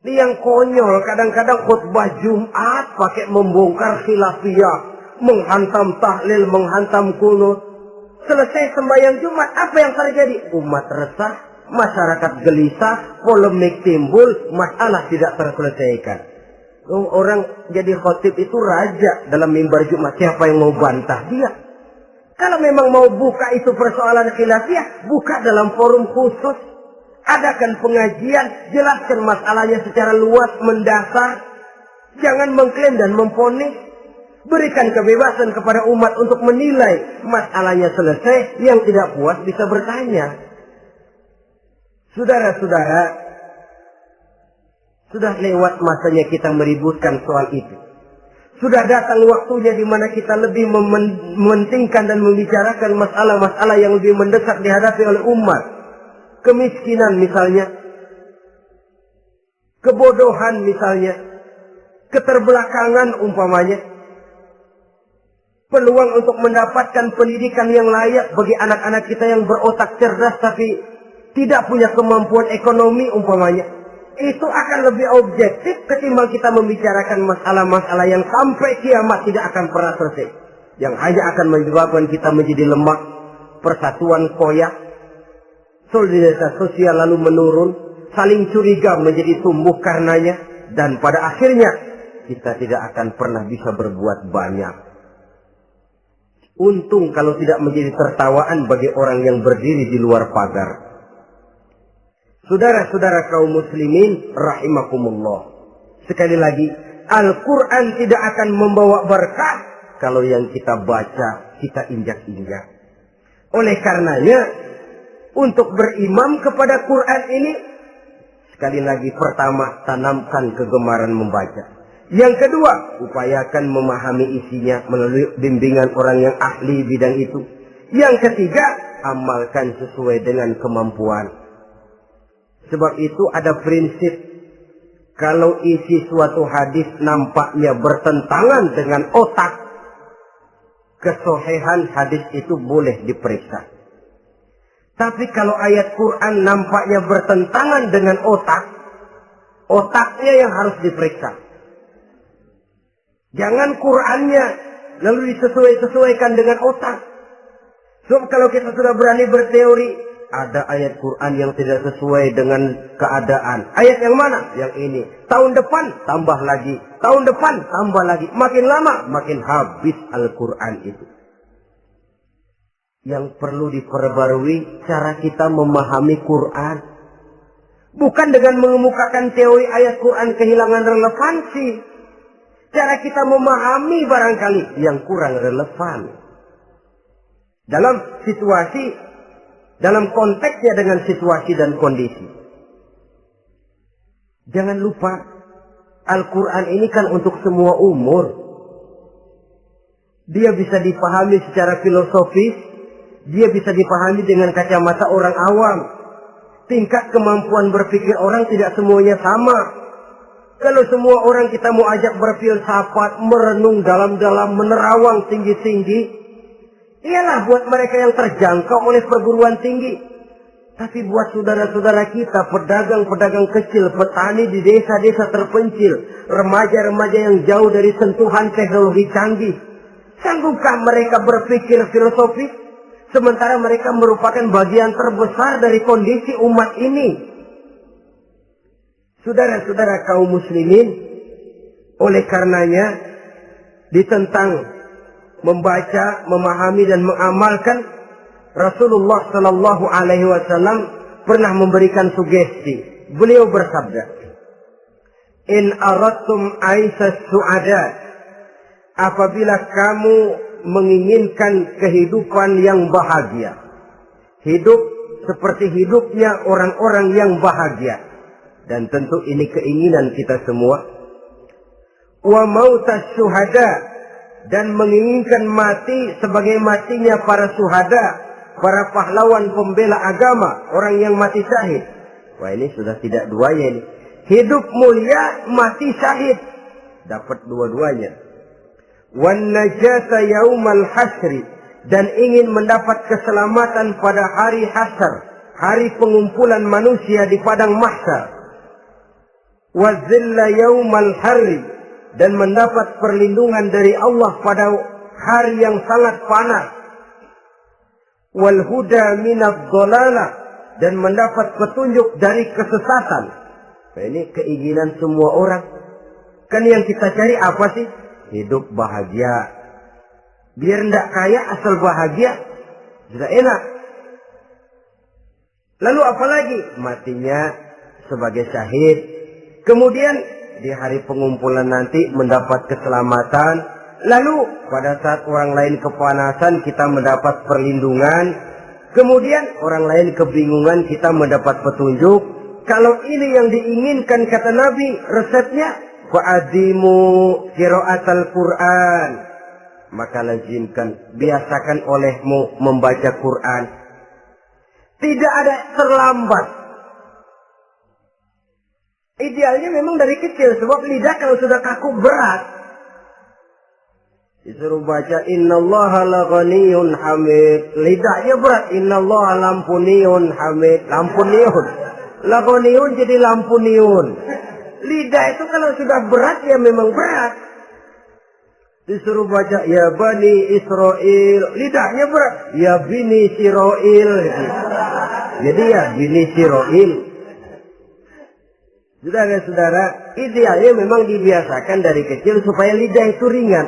Yang konyol, kadang-kadang khutbah Jumat pakai membongkar khilafiyah, menghantam tahlil, menghantam kunut. Selesai sembahyang Jumat, apa yang terjadi? Umat resah, masyarakat gelisah, polemik timbul, masalah tidak terselesaikan. Orang jadi khotib itu raja dalam mimbar Jumat, siapa yang mau bantah dia? Kalau memang mau buka itu persoalan khilafiyah, buka dalam forum khusus. Adakan pengajian, jelaskan masalahnya secara luas, mendasar. Jangan mengklaim dan memponis. Berikan kebebasan kepada umat untuk menilai masalahnya selesai. Yang tidak puas bisa bertanya. Saudara-saudara, sudah lewat masanya kita meributkan soal itu. Sudah datang waktunya di mana kita lebih mementingkan dan membicarakan masalah-masalah yang lebih mendesak dihadapi oleh umat. Kemiskinan misalnya, kebodohan misalnya, keterbelakangan umpamanya, peluang untuk mendapatkan pendidikan yang layak bagi anak-anak kita yang berotak cerdas tapi tidak punya kemampuan ekonomi umpamanya. Itu akan lebih objektif ketimbang kita membicarakan masalah-masalah yang sampai kiamat tidak akan pernah selesai. Yang hanya akan menyebabkan kita menjadi lemah, persatuan koyak, solidaritas sosial lalu menurun, saling curiga menjadi tumbuh karenanya, dan pada akhirnya kita tidak akan pernah bisa berbuat banyak. Untung kalau tidak menjadi tertawaan bagi orang yang berdiri di luar pagar. Saudara-saudara kaum muslimin rahimakumullah. Sekali lagi, Al-Quran tidak akan membawa berkah kalau yang kita baca, kita injak-injak. Oleh karenanya, untuk berimam kepada Quran ini, sekali lagi pertama, tanamkan kegemaran membaca. Yang kedua, upayakan memahami isinya melalui bimbingan orang yang ahli bidang itu. Yang ketiga, amalkan sesuai dengan kemampuan. Sebab itu ada prinsip, kalau isi suatu hadis nampaknya bertentangan dengan otak, kesohihan hadis itu boleh diperiksa. Tapi kalau ayat Quran nampaknya bertentangan dengan otak, otaknya yang harus diperiksa. Jangan Qur'annya lalu disesuaikan dengan otak. Sebab kalau kita sudah berani berteori, ada ayat Quran yang tidak sesuai dengan keadaan. Ayat yang mana? Yang ini. Tahun depan tambah lagi. Tahun depan tambah lagi. Makin lama makin habis Al-Quran itu. Yang perlu diperbarui cara kita memahami Quran. Bukan dengan mengemukakan teori ayat Quran kehilangan relevansi. Cara kita memahami barangkali yang kurang relevan. Dalam situasi, dalam konteksnya dengan situasi dan kondisi. Jangan lupa, Al-Quran ini kan untuk semua umur. Dia bisa dipahami secara filosofis, dia bisa dipahami dengan kacamata orang awam. Tingkat kemampuan berpikir orang tidak semuanya sama. Kalau semua orang kita mau ajak berfilsafat, merenung dalam-dalam, menerawang tinggi-tinggi, ialah buat mereka yang terjangkau oleh perguruan tinggi. Tapi buat saudara-saudara kita, pedagang-pedagang kecil, petani di desa-desa terpencil, remaja-remaja yang jauh dari sentuhan teknologi canggih, sanggupkah mereka berpikir filosofis? Sementara mereka merupakan bagian terbesar dari kondisi umat ini. Saudara-saudara kaum muslimin, oleh karenanya ditentang membaca, memahami dan mengamalkan, Rasulullah Sallallahu Alaihi Wasallam pernah memberikan sugesti. Beliau bersabda, "In aradtum aisas su'ada," apabila kamu menginginkan kehidupan yang bahagia, hidup seperti hidupnya orang-orang yang bahagia, dan tentu ini keinginan kita semua. Wa mautas syuhada, dan menginginkan mati sebagai matinya para syuhada, para pahlawan pembela agama, orang yang mati syahid. Wah, ini sudah tidak duanya ini. Hidup mulia, mati syahid. Dapat dua-duanya. Wan najata yaumal hasri, dan ingin mendapat keselamatan pada hari hasyar, hari pengumpulan manusia di padang mahsyar. Wa zilla yaumal harri, dan mendapat perlindungan dari Allah pada hari yang sangat panas. Wal huda minadh dhalalah, dan mendapat petunjuk dari kesesatan. Nah, ini keinginan semua orang. Kan yang kita cari apa sih? Hidup bahagia. Biar ndak kaya asal bahagia, sudah enak. Lalu apalagi? Matinya sebagai syahid. Kemudian di hari pengumpulan nanti mendapat keselamatan. Lalu pada saat orang lain kepanasan kita mendapat perlindungan. Kemudian orang lain kebingungan kita mendapat petunjuk. Kalau ini yang diinginkan kata Nabi, resepnya fa'adimu qiraatal Quran. Maka lazimkan, biasakan olehmu membaca Quran. Tidak ada terlambat. Idealnya memang dari kecil, sebab lidah kalau sudah kaku berat. Disuruh baca innallaha laghaniyun hamid. Lidahnya berat. Innallaha lampuniyun hamid. Lampuniyun. Laghaniyun jadi lampuniyun. Lidah itu kalau sudah berat ya memang berat. Disuruh baca ya bani Israel. Lidahnya berat. Ya bini Siroil. Jadi ya bini Siroil. Saudara-saudara, idealnya memang dibiasakan dari kecil supaya lidah itu ringan.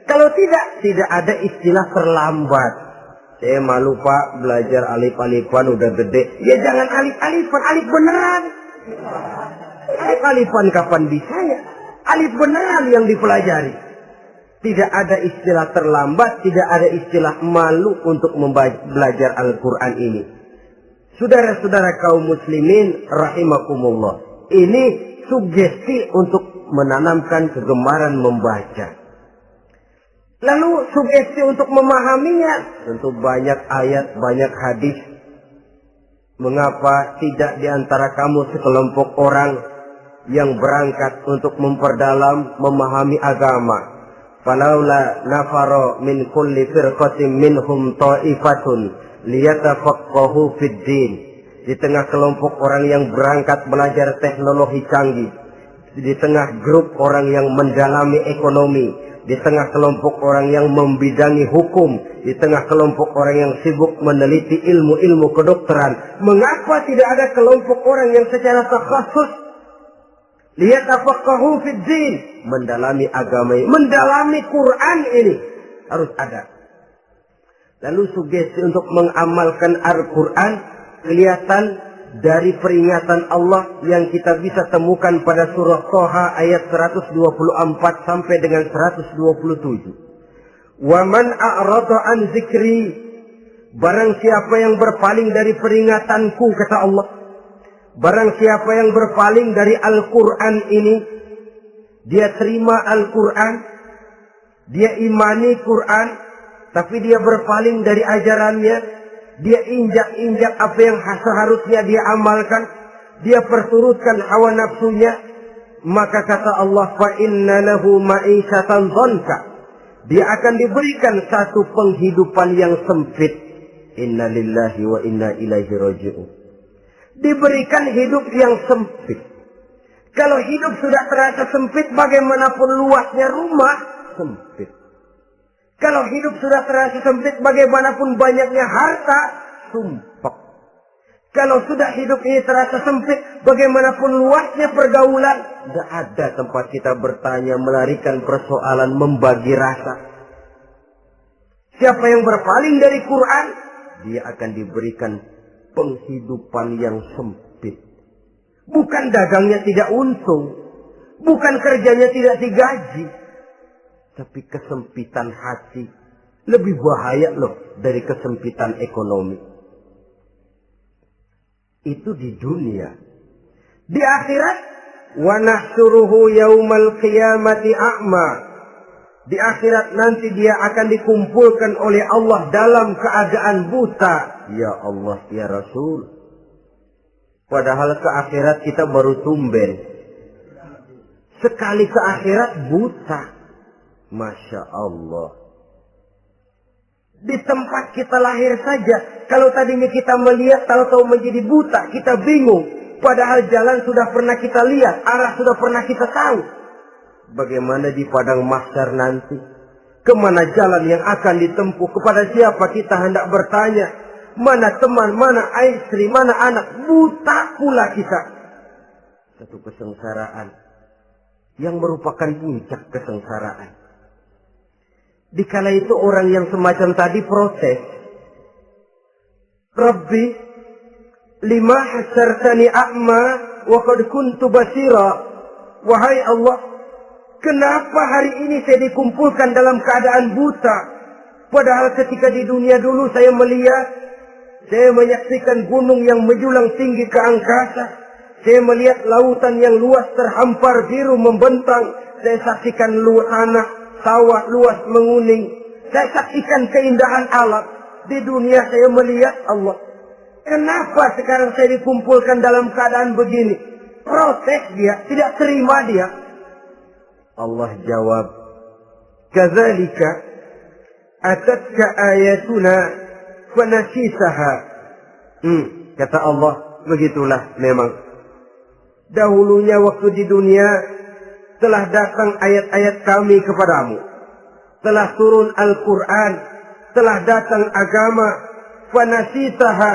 Kalau tidak ada istilah terlambat. Saya malu Pak, belajar alif-alifan udah gede. Ya jangan alif-alifan, alif beneran. Alif-alifan kapan bisa ya? Alif beneran yang dipelajari. Tidak ada istilah terlambat, tidak ada istilah malu untuk belajar Al-Quran ini. Saudara-saudara kaum muslimin rahimakumullah. Ini sugesti untuk menanamkan kegemaran membaca. Lalu sugesti untuk memahaminya. Tentu banyak ayat, banyak hadis. Mengapa tidak di antara kamu sekelompok orang yang berangkat untuk memperdalam, memahami agama. Falaula nafaro min kulli firqatin minhum ta'ifatun liyatafaqahu fid din. Di tengah kelompok orang yang berangkat belajar teknologi canggih, di tengah grup orang yang mendalami ekonomi, di tengah kelompok orang yang membidangi hukum, di tengah kelompok orang yang sibuk meneliti ilmu-ilmu kedokteran, mengapa tidak ada kelompok orang yang secara takhasus liyatafaqahu fid din, mendalami agama ini, mendalami Quran ini, harus ada. Lalu sugesti untuk mengamalkan Al-Quran kelihatan dari peringatan Allah yang kita bisa temukan pada surah Toha ayat 124 sampai dengan 127. Wa man a'rada an zikri, barang siapa yang berpaling dari peringatanku, kata Allah, barang siapa yang berpaling dari Al-Quran ini, dia terima Al-Quran, dia imani Quran, tapi dia berpaling dari ajarannya, dia injak-injak apa yang seharusnya dia amalkan, dia perturutkan hawa nafsunya, maka kata Allah, fa inna lahu ma'isyatan dhanka, dia akan diberikan satu penghidupan yang sempit. Inna lillahi wa inna ilaihi raji'un. Diberikan hidup yang sempit. Kalau hidup sudah terasa sempit, bagaimanapun luasnya rumah, sempit. Kalau hidup sudah terasa sempit, bagaimanapun banyaknya harta, sumpek. Kalau sudah hidup ini terasa sempit, bagaimanapun luasnya pergaulan, tidak ada tempat kita bertanya, melarikan persoalan, membagi rasa. Siapa yang berpaling dari Quran, dia akan diberikan penghidupan yang sempit. Bukan dagangnya tidak untung, bukan kerjanya tidak digaji, tapi kesempitan hati lebih bahaya loh dari kesempitan ekonomi. Itu di dunia. Di akhirat, wa nahsyuruhu yaumal qiyamati a'ma. Di akhirat nanti dia akan dikumpulkan oleh Allah dalam keadaan buta. Ya Allah, ya Rasul. Padahal ke akhirat kita baru tumben. Sekali ke akhirat buta. Masya Allah. Di tempat kita lahir saja, kalau tadinya kita melihat, tahu-tahu menjadi buta, kita bingung. Padahal jalan sudah pernah kita lihat, arah sudah pernah kita tahu. Bagaimana di padang mahsyar nanti? Kemana jalan yang akan ditempuh? Kepada siapa kita hendak bertanya? Mana teman, mana istri, mana anak? Buta pula kita. Satu kesengsaraan yang merupakan puncak kesengsaraan. Dikala itu orang yang semacam tadi protes. Rabbi, lima hasartani a'ma wa qad kuntu basira. Wahai Allah, kenapa hari ini saya dikumpulkan dalam keadaan buta? Padahal ketika di dunia dulu saya melihat, saya menyaksikan gunung yang menjulang tinggi ke angkasa. Saya melihat lautan yang luas terhampar biru membentang. Saya saksikan tanah, sawah luas menguning. Saya saksikan keindahan alam. Di dunia saya melihat Allah. Kenapa sekarang saya dikumpulkan dalam keadaan begini? Protes dia, tidak terima dia. Allah jawab, kadzalika atatka ayatuna fanasisaha. Kata Allah, begitulah memang. Dahulunya waktu di dunia telah datang ayat-ayat kami kepadamu. Telah turun Al-Quran. Telah datang agama. Fanasisaha.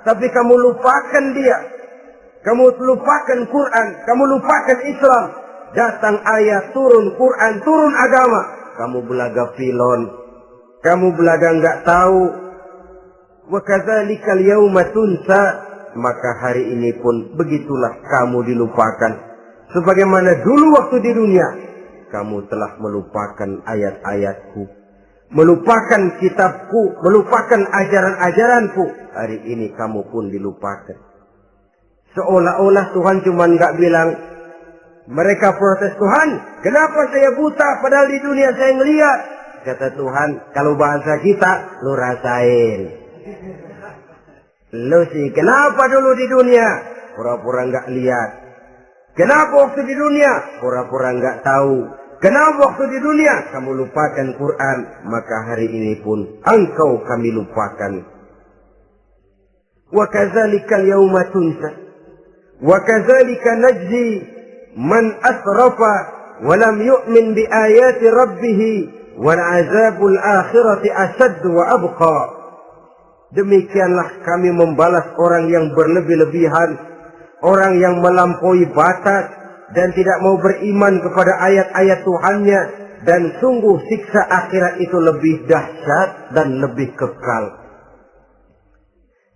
Tapi kamu lupakan dia. Kamu lupakan Quran. Kamu lupakan Islam. Datang ayat, turun Quran, turun agama. Kamu belaga filon. Kamu belaga enggak tahu. Wa kadzalikal yauma tunsa. Maka hari ini pun begitulah kamu dilupakan. Sebagaimana dulu waktu di dunia, kamu telah melupakan ayat-ayatku, melupakan kitabku, melupakan ajaran-ajaranku. Hari ini kamu pun dilupakan. Seolah-olah Tuhan cuma nggak bilang, mereka protes, Tuhan, kenapa saya buta padahal di dunia saya ngelihat. Kata Tuhan, kalau bahasa kita, lu rasain. Lu sih, kenapa dulu di dunia? Pura-pura nggak lihat. Kenapa waktu di dunia? Pura-pura nggak tahu. Kenapa waktu di dunia? Kamu lupakan Quran. Maka hari ini pun engkau kami lupakan. Wa kadzalikal yauma tunsa. Wa kadzalika najzi man asrafa walam yu'min bi ayati rabbih wal azabul akhirati asad wa abqa. Demikianlah kami membalas orang yang berlebih-lebihan, orang yang melampaui batas dan tidak mau beriman kepada ayat-ayat Tuhannya, dan sungguh siksa akhirat itu lebih dahsyat dan lebih kekal.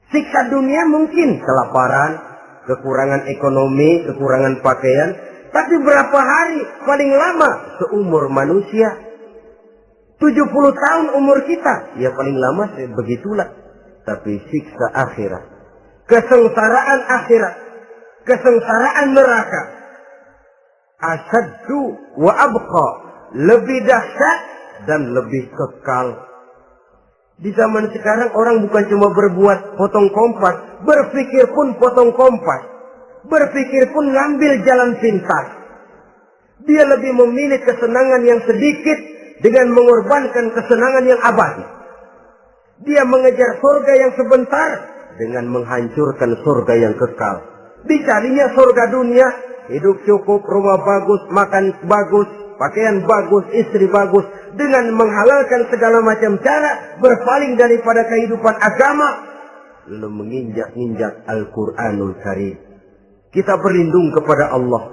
Siksa dunia mungkin kelaparan, kekurangan ekonomi, kekurangan pakaian, tapi berapa hari paling lama seumur manusia? 70 tahun umur kita, ya paling lama begitulah. Tapi siksa akhirat, kesengsaraan akhirat, kesengsaraan neraka, asyaddu wa abqa, lebih dahsyat dan lebih kekal. Di zaman sekarang orang bukan cuma berbuat potong kompas, berpikir pun potong kompas, berpikir pun ngambil jalan pintas. Dia lebih memilih kesenangan yang sedikit dengan mengorbankan kesenangan yang abadi. Dia mengejar surga yang sebentar dengan menghancurkan surga yang kekal. Dicarinya surga dunia, hidup cukup, rumah bagus, makan bagus, pakaian bagus, istri bagus, dengan menghalalkan segala macam cara, berpaling daripada kehidupan agama, lalu menginjak-injak Al-Quranul Karim. Kita berlindung kepada Allah,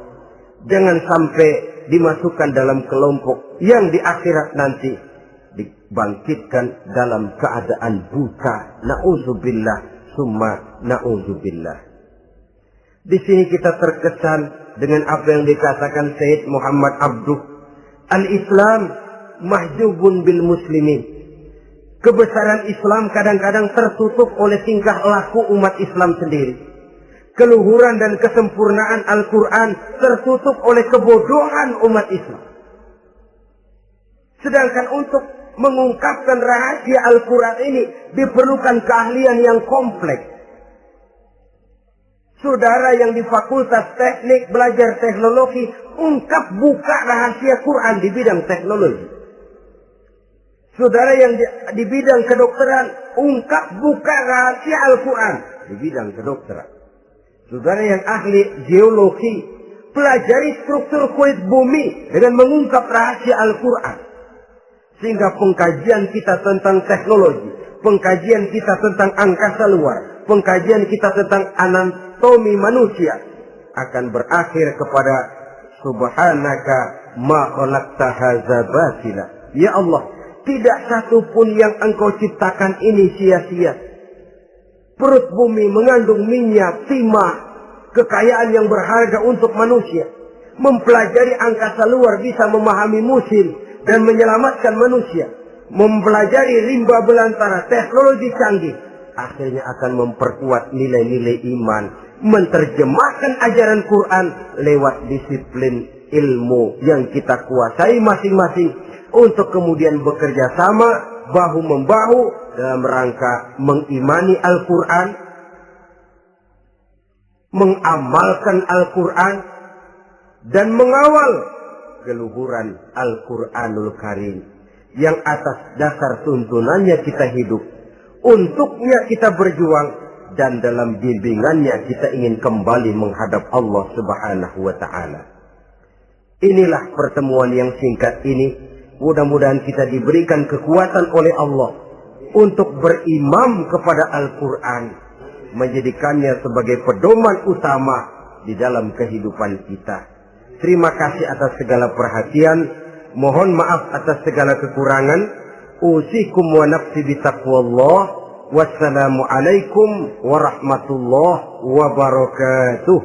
jangan sampai dimasukkan dalam kelompok yang di akhirat nanti dibangkitkan dalam keadaan buta. Na'udzubillah summa na'udzubillah. Di sini kita terkesan dengan apa yang dikatakan Sayyid Muhammad Abduh, al-Islam mahjubun bil muslimin. Kebesaran Islam kadang-kadang tertutup oleh tingkah laku umat Islam sendiri. Keluhuran dan kesempurnaan Al-Quran tertutup oleh kebodohan umat Islam. Sedangkan untuk mengungkapkan rahasia Al-Quran ini diperlukan keahlian yang kompleks. Saudara yang di Fakultas Teknik belajar teknologi, buka rahasia Quran di bidang teknologi. Saudara yang di bidang kedokteran, buka rahasia Al-Quran di bidang kedokteran. Saudara yang ahli geologi, pelajari struktur kulit bumi dengan mengungkap rahasia Al-Quran. Sehingga pengkajian kita tentang teknologi, pengkajian kita tentang angkasa luar, pengkajian kita tentang anatomi manusia akan berakhir kepada subhanaka ma khalaqta hadza batila. Ya Allah, tidak satu pun yang engkau ciptakan ini sia-sia. Perut bumi mengandung minyak, timah, kekayaan yang berharga untuk manusia. Mempelajari angkasa luar bisa memahami musim dan menyelamatkan manusia. Mempelajari rimba belantara, teknologi canggih, akhirnya akan memperkuat nilai-nilai iman. Menerjemahkan ajaran Quran lewat disiplin ilmu yang kita kuasai masing-masing, untuk kemudian bekerja sama bahu-membahu dalam rangka mengimani Al-Quran, mengamalkan Al-Quran, dan mengawal keluhuran Al-Quranul Karim yang atas dasar tuntunannya kita hidup, untuknya kita berjuang, dan dalam bimbingannya kita ingin kembali menghadap Allah Subhanahu wa Ta'ala. Inilah pertemuan yang singkat ini. Mudah-mudahan kita diberikan kekuatan oleh Allah untuk berimam kepada Al-Quran, menjadikannya sebagai pedoman utama di dalam kehidupan kita. Terima kasih atas segala perhatian. Mohon maaf atas segala kekurangan. Usikum wa nafsi bitaqwallah. Wassalamualaikum warahmatullahi wabarakatuh.